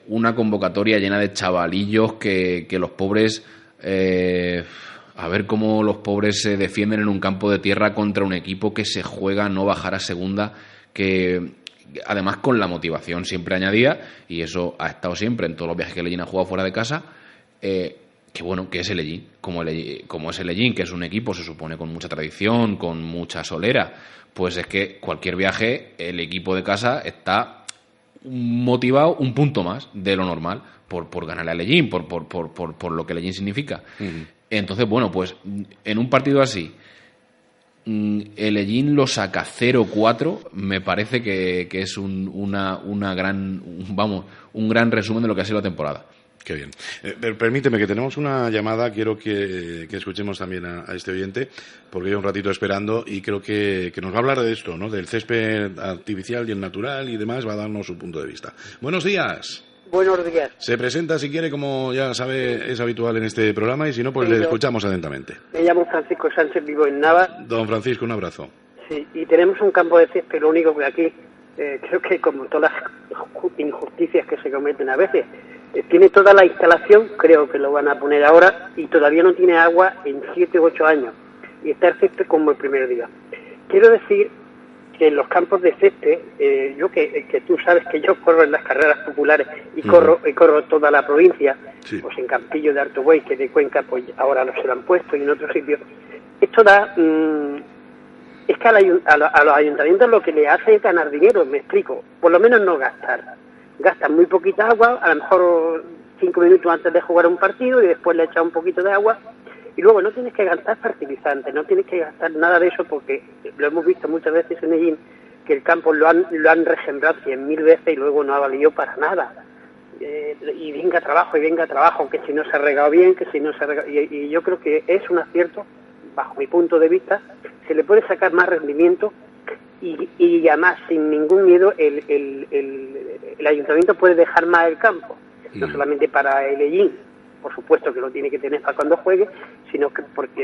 una convocatoria llena de chavalillos que los pobres, a ver cómo los pobres se defienden en un campo de tierra contra un equipo que se juega no bajar a segunda, que además con la motivación siempre añadida, y eso ha estado siempre en todos los viajes que Lellín ha jugado fuera de casa, que es el Lellín, como es el Lellín, que es un equipo, se supone, con mucha tradición, con mucha solera, pues es que cualquier viaje, el equipo de casa está motivado un punto más de lo normal por ganarle a Lellín, por lo que Lellín significa. Uh-huh. Entonces, pues en un partido así, el Lellín lo saca 0-4, me parece que es un gran resumen de lo que ha sido la temporada. Qué bien. Permíteme, que tenemos una llamada, quiero que escuchemos también a este oyente, porque llevo un ratito esperando y creo que nos va a hablar de esto, ¿no? Del césped artificial y el natural y demás, va a darnos su punto de vista. Buenos días. Buenos días. Se presenta, si quiere, como ya sabe, es habitual en este programa, y si no, pues le escuchamos atentamente. Me llamo Francisco Sánchez, vivo en Navas. Don Francisco, un abrazo. Sí, y tenemos un campo de césped, lo único que aquí, creo que como todas las injusticias que se cometen a veces, tiene toda la instalación, creo que lo van a poner ahora, y todavía no tiene agua en 7 u 8 años, y está el césped como el primer día. Quiero decir que en los campos de césped, yo que tú sabes que yo corro en las carreras populares y corro toda la provincia, sí. Pues en Campillo de Alto Buey, que de Cuenca, pues ahora no se lo han puesto, y en otros sitios. Esto da... es que a los ayuntamientos lo que le hace es ganar dinero, me explico, por lo menos no gastar. Gastan muy poquita agua, a lo mejor 5 minutos antes de jugar un partido y después le echas un poquito de agua, y luego no tienes que gastar fertilizantes, no tienes que gastar nada de eso, porque lo hemos visto muchas veces en Lellín, que el campo lo han resembrado 100.000 veces y luego no ha valido para nada. Y venga trabajo, que si no se ha regado bien, que si no se ha regado... Y yo creo que es un acierto, bajo mi punto de vista, se le puede sacar más rendimiento. Y además, sin ningún miedo, el ayuntamiento puede dejar más el campo, no solamente para el Lellín, por supuesto que lo tiene que tener para cuando juegue, sino que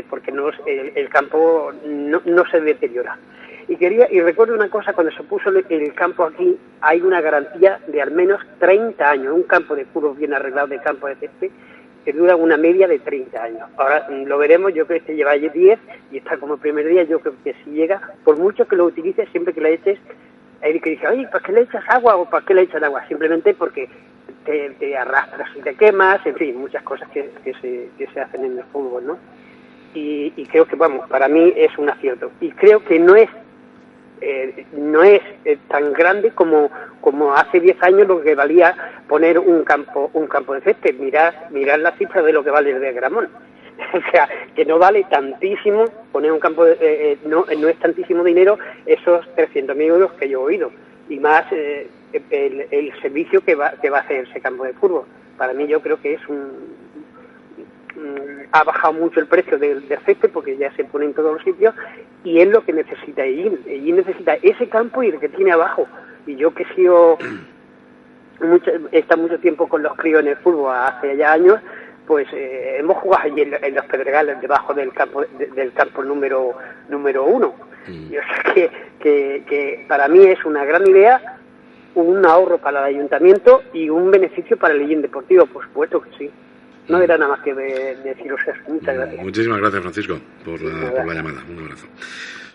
porque no, el campo no se deteriora. Y recuerdo una cosa, cuando se puso el campo aquí, hay una garantía de al menos 30 años, un campo de fútbol bien arreglado, de campo de césped, que dura una media de 30 años. Ahora lo veremos, yo creo que lleva 10 y está como el primer día. Yo creo que si llega, por mucho que lo utilices, siempre que le eches, hay que dice, oye, ¿para qué le echas agua o para qué le echas agua? Simplemente porque te arrastras y te quemas, en fin, muchas cosas que se hacen en el fútbol, ¿no? Y creo que, para mí es un acierto. Y creo que no es tan grande como hace 10 años lo que valía poner un campo de césped. Mirad la cifra de lo que vale el de Gramón. O sea, que no vale tantísimo poner un campo no es tantísimo dinero esos 300.000 euros que yo he oído, y más el servicio que va a hacer ese campo de fútbol. Para mí, yo creo que es ha bajado mucho el precio del césped, porque ya se pone en todos los sitios, y es lo que necesita Lellín. Lellín necesita ese campo y el que tiene abajo. Y yo, que he sido he estado mucho tiempo con los críos en el fútbol hace ya años, pues hemos jugado allí en los Pedregales, debajo del campo número 1. Y o sea que para mí es una gran idea, un ahorro para el ayuntamiento y un beneficio para el Ellín Deportivo, por supuesto que sí. No era nada más que deciros eso. Muchas gracias. Muchísimas gracias, Francisco, por la llamada. Un abrazo.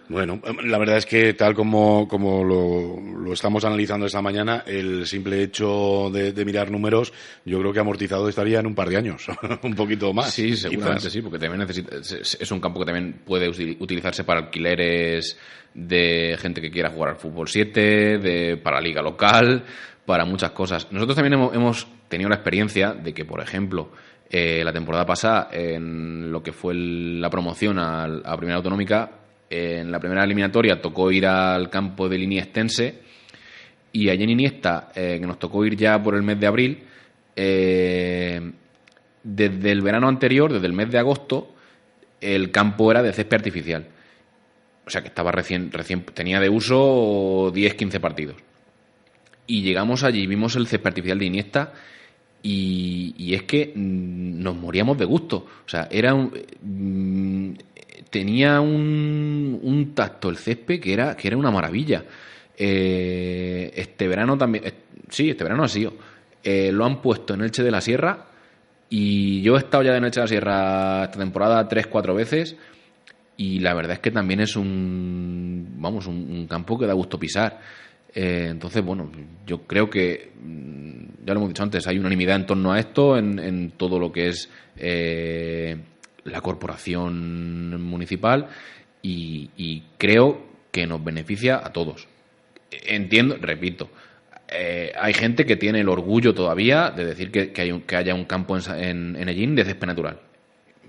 Bueno, la verdad es que tal como lo estamos analizando esta mañana, el simple hecho de mirar números, yo creo que amortizado estaría en un par de años, un poquito más. Sí, seguramente sí, porque también es un campo que también puede utilizarse para alquileres de gente que quiera jugar al fútbol 7, para liga local, para muchas cosas. Nosotros también hemos tenido la experiencia de que, por ejemplo, la temporada pasada, en lo que fue la promoción a Primera Autonómica, en la primera eliminatoria tocó ir al campo del Iniestense, y allí en Iniesta, que nos tocó ir ya por el mes de abril, desde el verano anterior, desde el mes de agosto, el campo era de césped artificial. O sea que estaba recién tenía de uso 10-15 partidos. Y llegamos allí, vimos el césped artificial de Iniesta, y es que nos moríamos de gusto. O sea, tenía un tacto el césped que era una maravilla. Este verano también, este verano ha sido. Lo han puesto en Elche de la Sierra, y yo he estado ya en Elche de la Sierra esta temporada 3-4 veces, y la verdad es que también es un campo que da gusto pisar. Entonces, bueno, yo creo que, ya lo hemos dicho antes, hay unanimidad en torno a esto, en todo lo que es la corporación municipal, y creo que nos beneficia a todos. Entiendo, repito, hay gente que tiene el orgullo todavía de decir que haya un campo en Ellín de césped natural.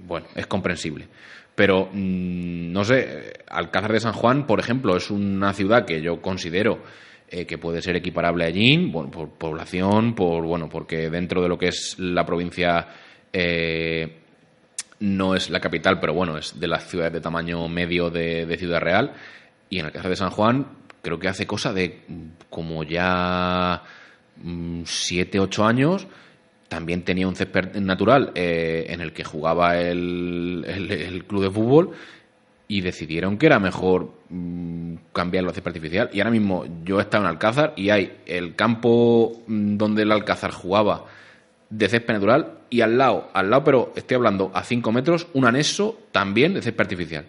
Bueno, es comprensible. Pero, no sé, Alcázar de San Juan, por ejemplo, es una ciudad que yo considero que puede ser equiparable a Ellín, bueno, por población, porque dentro de lo que es la provincia no es la capital, pero bueno, es de las ciudades de tamaño medio de Ciudad Real. Y en Alcázar de San Juan creo que hace cosa de como ya 7-8 años también tenía un césped natural en el que jugaba el club de fútbol, y decidieron que era mejor cambiarlo a césped artificial. Y ahora mismo yo he estado en Alcázar y hay el campo donde el Alcázar jugaba de césped natural, y al lado, pero estoy hablando a 5 metros, un anexo también de césped artificial,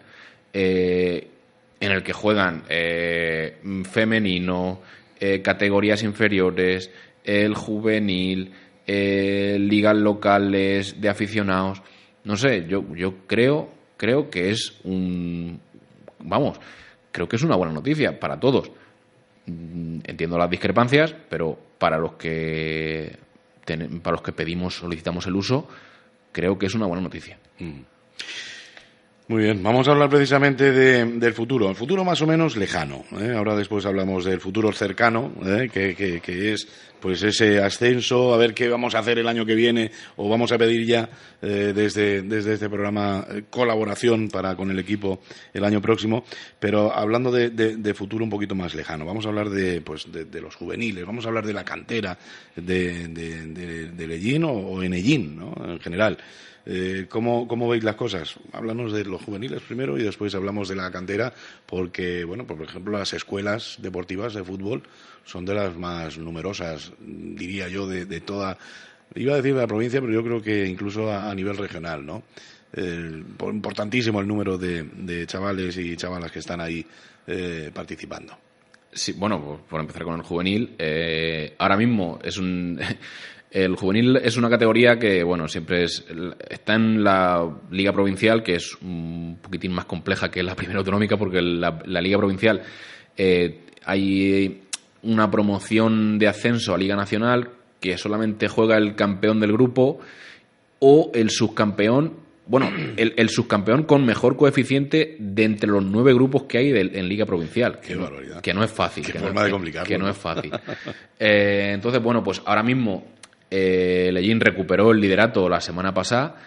en el que juegan femenino, categorías inferiores, el juvenil, ligas locales de aficionados. No sé, yo creo que es creo que es una buena noticia para todos. Entiendo las discrepancias, pero para los que solicitamos el uso, creo que es una buena noticia. Muy bien, vamos a hablar precisamente del futuro, el futuro más o menos lejano, ¿eh? Ahora después hablamos del futuro cercano, que es pues ese ascenso, a ver qué vamos a hacer el año que viene, o vamos a pedir ya desde este programa colaboración con el equipo el año próximo. Pero hablando de futuro un poquito más lejano, vamos a hablar de los juveniles, vamos a hablar de la cantera de Ellín o en Ellín, ¿no? En general. ¿Cómo veis las cosas? Háblanos de los juveniles primero y después hablamos de la cantera, porque, bueno, por ejemplo, las escuelas deportivas de fútbol son de las más numerosas, diría yo, de toda, iba a decir de la provincia, pero yo creo que incluso a nivel regional, ¿no? Importantísimo el número de chavales y chavalas que están ahí participando. Sí, bueno, por empezar con el juvenil, ahora mismo el juvenil es una categoría que, bueno, siempre está en la Liga Provincial, que es un poquitín más compleja que la Primera Autonómica, porque la Liga Provincial hay una promoción de ascenso a Liga Nacional que solamente juega el campeón del grupo o el subcampeón, el subcampeón con mejor coeficiente de entre los 9 grupos que hay en Liga Provincial. Qué barbaridad. Que no es fácil. Qué forma de complicarlo. Que no es fácil. Entonces, bueno, pues ahora mismo Ellín recuperó el liderato la semana pasada,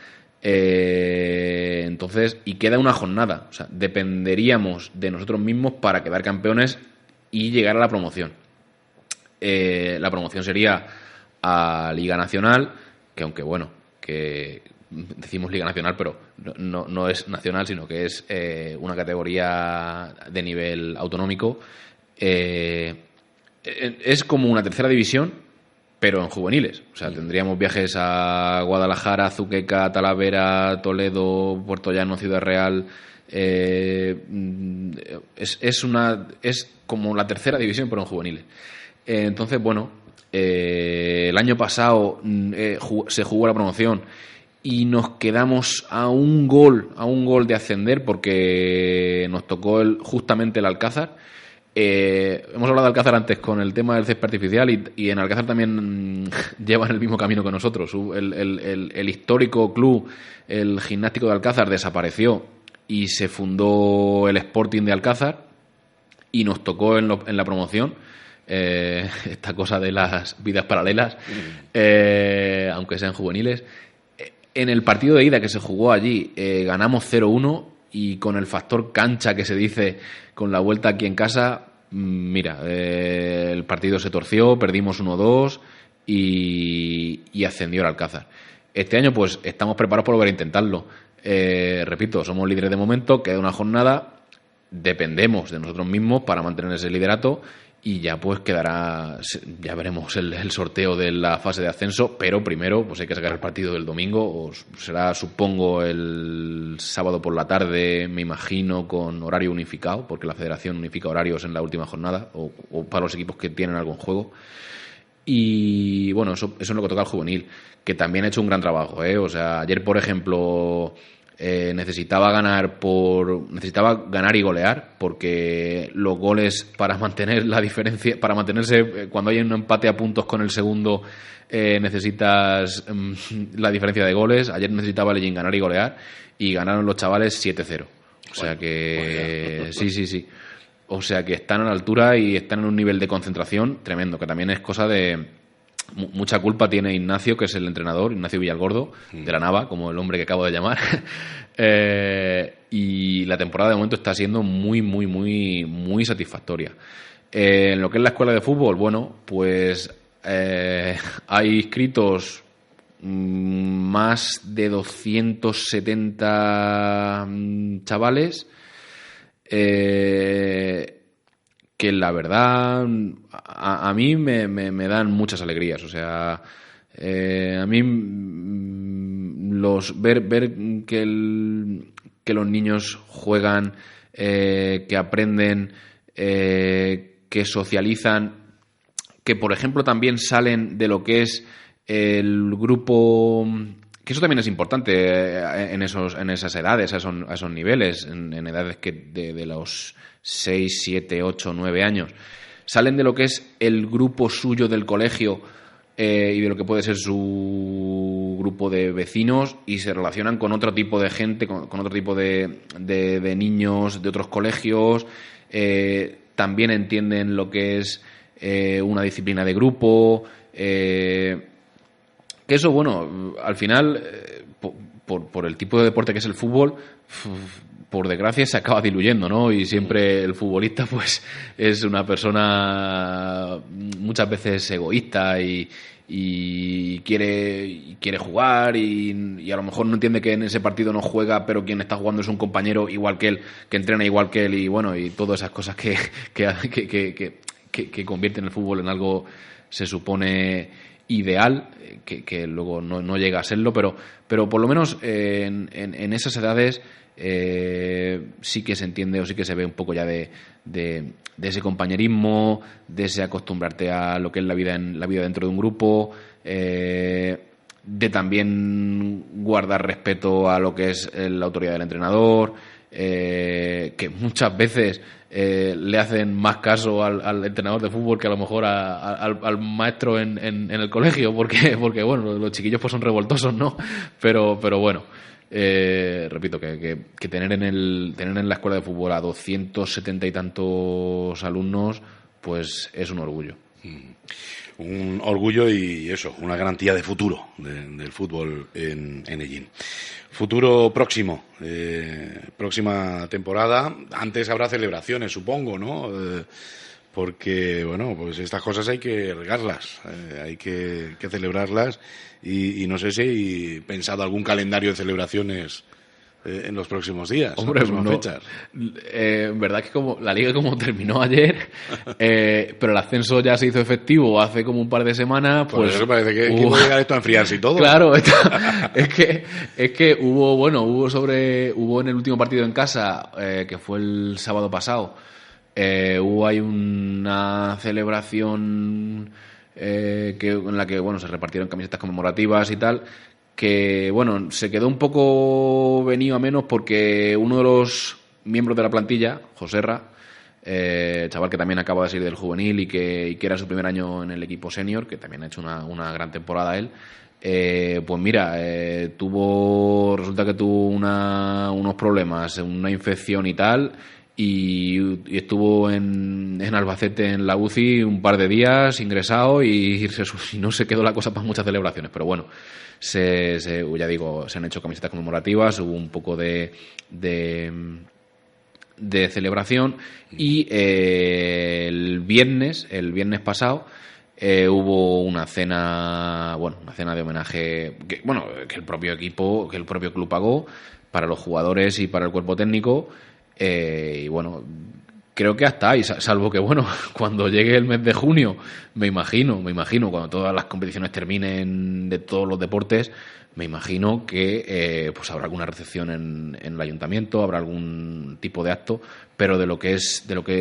entonces, y queda una jornada. O sea, dependeríamos de nosotros mismos para quedar campeones y llegar a la promoción. La promoción sería a Liga Nacional, que aunque bueno, que decimos Liga Nacional, pero no es nacional, sino que es una categoría de nivel autonómico. Es como una tercera división, pero en juveniles. O sea, tendríamos viajes a Guadalajara, Azuqueca, Talavera, Toledo, Puerto Llano, Ciudad Real. Es como la tercera división, pero en juveniles. Entonces, bueno, el año pasado se jugó la promoción y nos quedamos a un gol de ascender, porque nos tocó justamente el Alcázar. Hemos hablado de Alcázar antes con el tema del césped artificial, y en Alcázar también llevan el mismo camino que nosotros. El histórico club, el Gimnástico de Alcázar, desapareció y se fundó el Sporting de Alcázar, y nos tocó en la promoción esta cosa de las vidas paralelas, aunque sean juveniles. En el partido de ida que se jugó allí, ganamos 0-1, y con el factor cancha que se dice, con la vuelta aquí en casa, mira, el partido se torció, perdimos 1-2 y ascendió el Alcázar. Este año pues estamos preparados por volver a intentarlo. Repito, somos líderes de momento, queda una jornada, dependemos de nosotros mismos para mantener ese liderato, y ya pues ya veremos el sorteo de la fase de ascenso, pero primero pues hay que sacar el partido del domingo, o será, supongo, el sábado por la tarde, me imagino, con horario unificado, porque la federación unifica horarios en la última jornada, o para los equipos que tienen algo en juego. Y bueno, eso es lo que toca al juvenil, que también ha hecho un gran trabajo, O sea, ayer, por ejemplo, necesitaba ganar y golear, porque los goles, para mantener la diferencia, para mantenerse cuando hay un empate a puntos con el segundo, necesitas la diferencia de goles. Ayer necesitaba el Ellín ganar y golear, y ganaron los chavales 7-0. O sea que sí. O sea que están a la altura y están en un nivel de concentración tremendo, que también es cosa de... Mucha culpa tiene Ignacio, que es el entrenador, Ignacio Villalgordo, de la Nava, como el hombre que acabo de llamar. Y la temporada de momento está siendo muy, muy, muy, muy satisfactoria. En lo que es la escuela de fútbol, bueno, pues hay inscritos más de 270 chavales, que la verdad a mí me dan muchas alegrías. O sea, a mí ver que los niños juegan, que aprenden, que socializan, que por ejemplo también salen de lo que es el grupo, que eso también es importante en esas edades, a esos niveles, en edades que de los 6, 7, 8, 9 años, salen de lo que es el grupo suyo del colegio, y de lo que puede ser su grupo de vecinos, y se relacionan con otro tipo de gente, con otro tipo de niños de otros colegios. También entienden lo que es una disciplina de grupo, que eso, bueno, al final, por el tipo de deporte que es el fútbol, por desgracia se acaba diluyendo, ¿no? Y siempre el futbolista pues es una persona muchas veces egoísta y quiere jugar, y a lo mejor no entiende que en ese partido no juega, pero quien está jugando es un compañero igual que él, que entrena igual que él, y bueno, y todas esas cosas que convierten el fútbol en algo, se supone, ideal, que luego no llega a serlo, pero por lo menos en esas edades sí que se entiende, o sí que se ve un poco ya de ese compañerismo, de ese acostumbrarte a lo que es la vida dentro de un grupo, de también guardar respeto a lo que es la autoridad del entrenador, que muchas veces le hacen más caso al entrenador de fútbol que a lo mejor al maestro en el colegio, porque bueno, los chiquillos pues son revoltosos, ¿no? Pero bueno, repito que tener en la escuela de fútbol a 270 y tantos alumnos, pues es un orgullo. Un orgullo y eso, una garantía de futuro del fútbol en Ellín. Futuro próximo, próxima temporada. Antes habrá celebraciones, supongo, ¿no? porque, bueno, pues estas cosas hay que regarlas, hay que celebrarlas y no sé si pensado algún calendario de celebraciones en los próximos días, hombre, en las próximas fechas. Verdad que como la liga como terminó ayer, pero el ascenso ya se hizo efectivo hace como un par de semanas, pues eso parece que puede llegar esto a enfriarse y todo. Claro, es que hubo en el último partido en casa, que fue el sábado pasado, hubo ahí una celebración en la que bueno, se repartieron camisetas conmemorativas y tal, que bueno, se quedó un poco venido a menos porque uno de los miembros de la plantilla, Joserra, chaval que también acaba de salir del juvenil y que era su primer año en el equipo senior, que también ha hecho una gran temporada él, pues mira, resulta que tuvo unos problemas, una infección y tal, y estuvo en Albacete en la UCI un par de días ingresado y no se quedó la cosa para muchas celebraciones, pero bueno, ya digo, se han hecho camisetas conmemorativas, hubo un poco de celebración y el viernes pasado hubo una cena de homenaje que el propio club pagó para los jugadores y para el cuerpo técnico, y bueno, creo que hasta ahí, salvo que bueno, cuando llegue el mes de junio, me imagino, cuando todas las competiciones terminen de todos los deportes, me imagino que pues habrá alguna recepción en el ayuntamiento, habrá algún tipo de acto, pero de lo que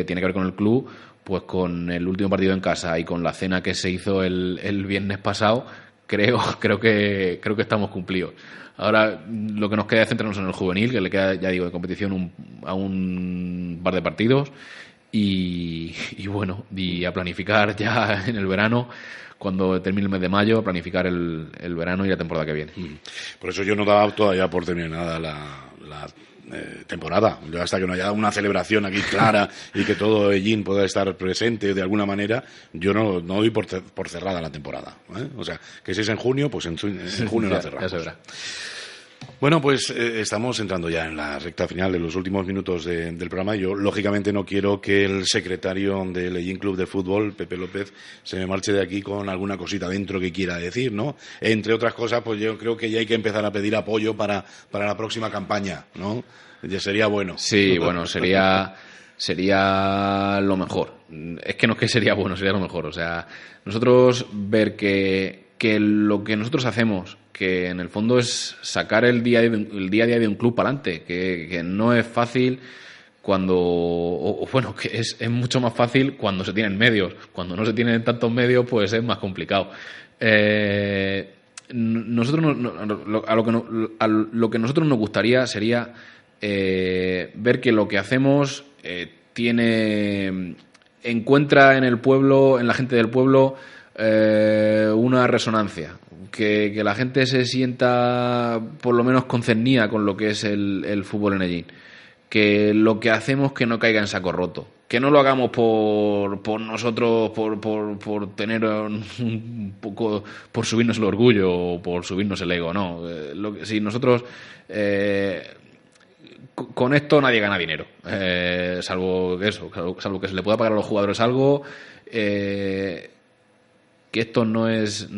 tiene que ver con el club, pues con el último partido en casa y con la cena que se hizo el viernes pasado, creo que estamos cumplidos. Ahora lo que nos queda es centrarnos en el juvenil, que le queda, ya digo, de competición a un par de partidos y bueno, y a planificar ya en el verano, cuando termine el mes de mayo, a planificar el verano y la temporada que viene. Por eso yo no daba todavía por terminada la temporada. Yo hasta que no haya una celebración aquí clara y que todo Ellín pueda estar presente de alguna manera, yo no doy por cerrada la temporada, ¿eh? O sea, que si es en junio, pues en junio la cerramos. Ya se verá. Bueno, pues estamos entrando ya en la recta final de los últimos minutos del programa. Yo, lógicamente, no quiero que el secretario del Ellín Club de Fútbol, Pepe López, se me marche de aquí con alguna cosita dentro que quiera decir, ¿no? Entre otras cosas, pues yo creo que ya hay que empezar a pedir apoyo para la próxima campaña, ¿no? Ya sería bueno. Sí, bueno, sería lo mejor. Es que no es que sería bueno, sería lo mejor. O sea, nosotros ver que lo que nosotros hacemos, que en el fondo es sacar el día a día de un club para adelante, que no es fácil que es mucho más fácil cuando se tienen medios. Cuando no se tienen tantos medios, pues es más complicado. Nosotros lo que nosotros nos gustaría sería ver que lo que hacemos encuentra en el pueblo, en la gente del pueblo, una resonancia, que la gente se sienta por lo menos concernida con lo que es el fútbol en Ellín, que lo que hacemos que no caiga en saco roto, que no lo hagamos por nosotros, por tener un poco, por subirnos el orgullo o por subirnos el ego, no. Si nosotros con esto nadie gana dinero, salvo que se le pueda pagar a los jugadores algo, que esto no es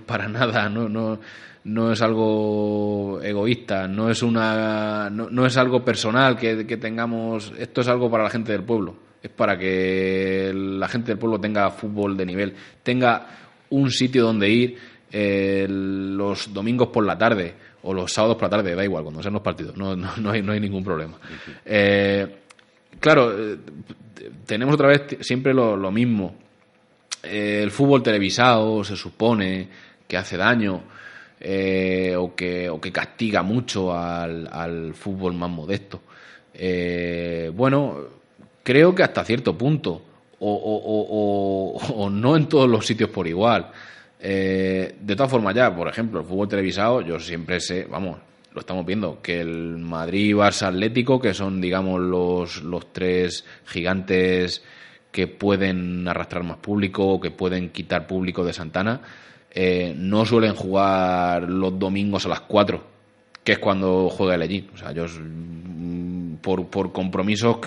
para nada, no es algo egoísta, no es algo personal que tengamos. Esto es algo para la gente del pueblo, es para que la gente del pueblo tenga fútbol de nivel, tenga un sitio donde ir los domingos por la tarde o los sábados por la tarde, da igual, cuando sean los partidos, no hay ningún problema. Claro, tenemos otra vez siempre lo mismo. El fútbol televisado se supone que hace daño, o que castiga mucho al fútbol más modesto. Bueno, creo que hasta cierto punto, o no en todos los sitios por igual. De todas formas, ya, por ejemplo, el fútbol televisado, yo siempre sé, vamos, lo estamos viendo, que el Madrid, Barça, Atlético, que son, digamos, los tres gigantes que pueden arrastrar más público o que pueden quitar público de Santana, no suelen jugar los domingos a las 4, que es cuando juega el Ellín. O sea, ellos por compromisos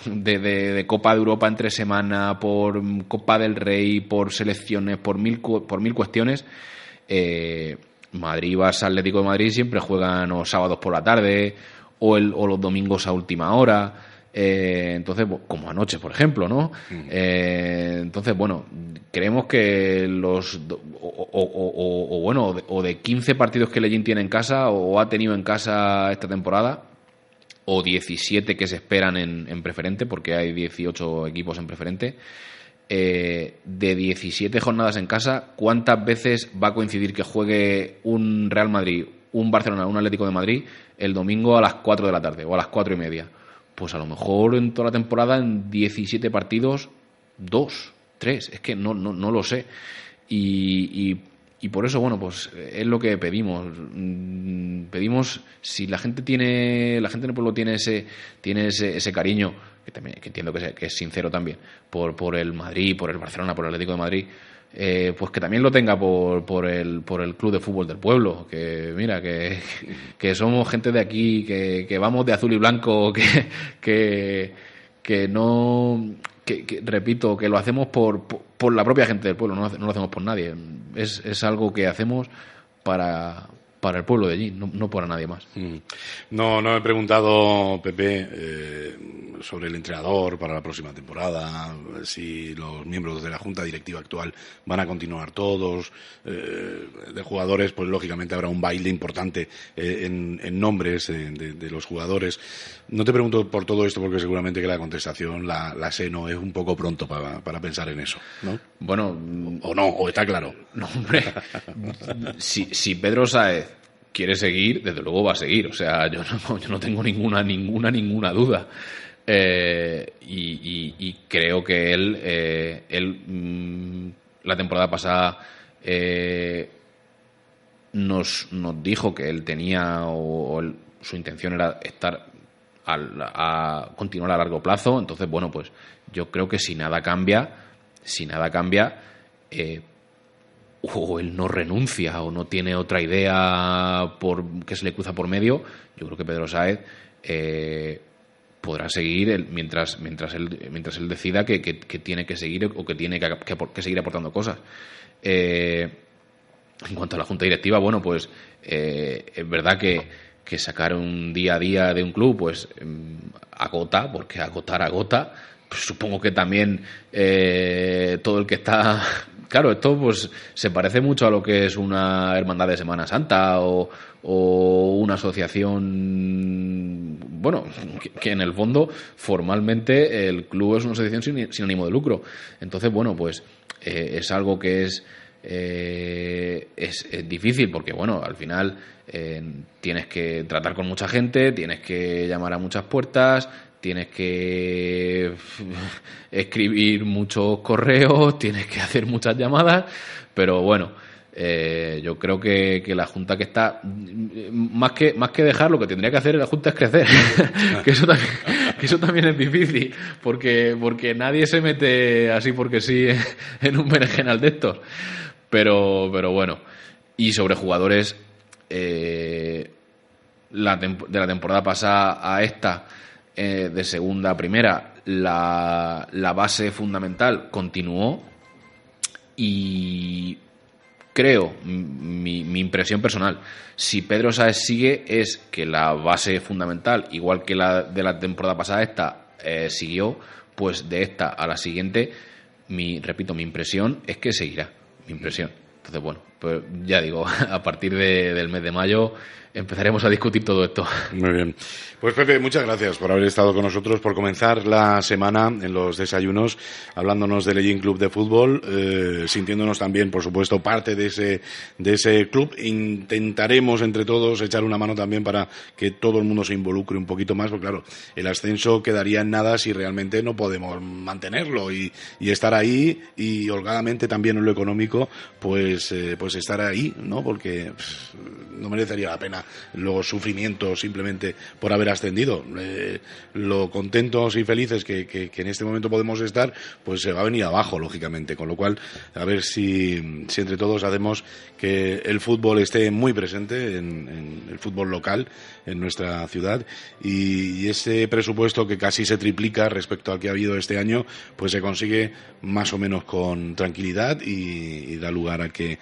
de Copa de Europa entre semana, por Copa del Rey, por selecciones, por mil cuestiones. Madrid, Barça, Atlético de Madrid siempre juegan los sábados por la tarde o los domingos a última hora. Entonces, como anoche, por ejemplo, ¿no? Entonces, bueno, creemos que o de 15 partidos que Lellín tiene en casa o ha tenido en casa esta temporada, o 17 que se esperan en preferente, porque hay 18 equipos en preferente, de 17 jornadas en casa, ¿cuántas veces va a coincidir que juegue un Real Madrid, un Barcelona, un Atlético de Madrid el domingo a las 4 de la tarde o a las 4:30? Pues a lo mejor en toda la temporada, en 17 partidos, 2, 3, es que no lo sé. Y por eso, bueno, pues es lo que pedimos. Pedimos, si la gente en el pueblo tiene ese cariño, que entiendo que es sincero también, por el Madrid, por el Barcelona, por el Atlético de Madrid, pues que también lo tenga por el club de fútbol del pueblo, que mira, que somos gente de aquí, que vamos de azul y blanco, que repito, que lo hacemos por la propia gente del pueblo, no lo hacemos por nadie. Es algo que hacemos para el pueblo de allí, no para nadie más. No he preguntado, Pepe, sobre el entrenador para la próxima temporada, si los miembros de la Junta Directiva actual van a continuar todos. De jugadores, pues lógicamente habrá un baile importante en nombres de los jugadores. No te pregunto por todo esto porque seguramente que la contestación la sé, no es un poco pronto para pensar en eso, ¿no? Bueno, o está claro. No, hombre, si Pedro Sáez quiere seguir, desde luego va a seguir. O sea, yo no tengo ninguna duda. Y creo que él la temporada pasada nos dijo que él tenía su intención era estar a continuar a largo plazo. Entonces, bueno, pues yo creo que si nada cambia, o él no renuncia o no tiene otra idea que se le cruza por medio, yo creo que Pedro Sáez podrá seguir mientras él decida que tiene que seguir o que tiene que seguir aportando cosas. En cuanto a la junta directiva, bueno, pues es verdad que sacar un día a día de un club pues agota, porque agotar agota. Pues supongo que también todo el que está... Claro, esto pues se parece mucho a lo que es una hermandad de Semana Santa o una asociación, bueno, que en el fondo formalmente el club es una asociación sin ánimo de lucro. Entonces, bueno, pues es algo que es difícil porque, bueno, al final tienes que tratar con mucha gente, tienes que llamar a muchas puertas, tienes que escribir muchos correos, tienes que hacer muchas llamadas, pero bueno, yo creo que la Junta que está, más que dejar, lo que tendría que hacer la Junta es crecer, que eso también es difícil, porque nadie se mete así porque sí en un berenjenal de estos, pero bueno. Y sobre jugadores, de la temporada pasada a esta, de segunda a primera, la base fundamental continuó y creo, mi impresión personal, si Pedro Sáez sigue, es que la base fundamental, igual que la de la temporada pasada esta, siguió, pues de esta a la siguiente, mi impresión es que seguirá, mi impresión. Entonces, bueno, pues ya digo, a partir del mes de mayo empezaremos a discutir todo esto. Muy bien. Pues Pepe, muchas gracias por haber estado con nosotros, por comenzar la semana en los desayunos, hablándonos del Lellín Club de Fútbol, sintiéndonos también, por supuesto, parte de ese club. Intentaremos entre todos echar una mano también para que todo el mundo se involucre un poquito más, porque claro, el ascenso quedaría en nada si realmente no podemos mantenerlo y estar ahí, y holgadamente también en lo económico, pues estar ahí, ¿no? Porque no merecería la pena los sufrimientos simplemente por haber ascendido. Lo contentos y felices que en este momento podemos estar, pues se va a venir abajo, lógicamente. Con lo cual, a ver si entre todos hacemos que el fútbol esté muy presente en el fútbol local en nuestra ciudad, y ese presupuesto que casi se triplica respecto al que ha habido este año, pues se consigue más o menos con tranquilidad y da lugar a que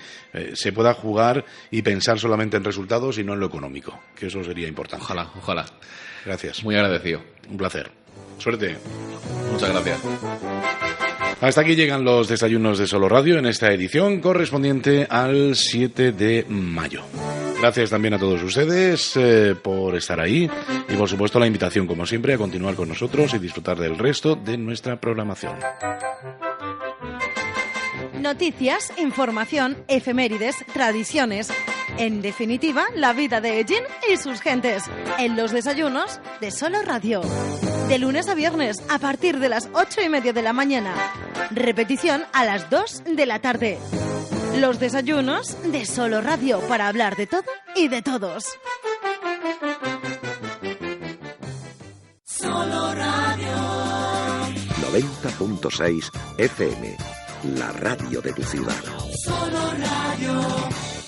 se pueda jugar y pensar solamente en resultados y no en lo económico, que eso sería importante. Ojalá. Gracias. Muy agradecido. Un placer. Suerte. Muchas gracias. Hasta aquí llegan los desayunos de Solo Radio en esta edición correspondiente al 7 de mayo. Gracias también a todos ustedes por estar ahí y, por supuesto, la invitación, como siempre, a continuar con nosotros y disfrutar del resto de nuestra programación. Noticias, información, efemérides, tradiciones. En definitiva, la vida de Ellín y sus gentes. En los desayunos de Solo Radio. De lunes a viernes, a partir de las 8:30 de la mañana. Repetición a las 2 de la tarde. Los desayunos de Solo Radio, para hablar de todo y de todos. Solo Radio. 90.6 FM, la radio de tu ciudad. Solo Radio.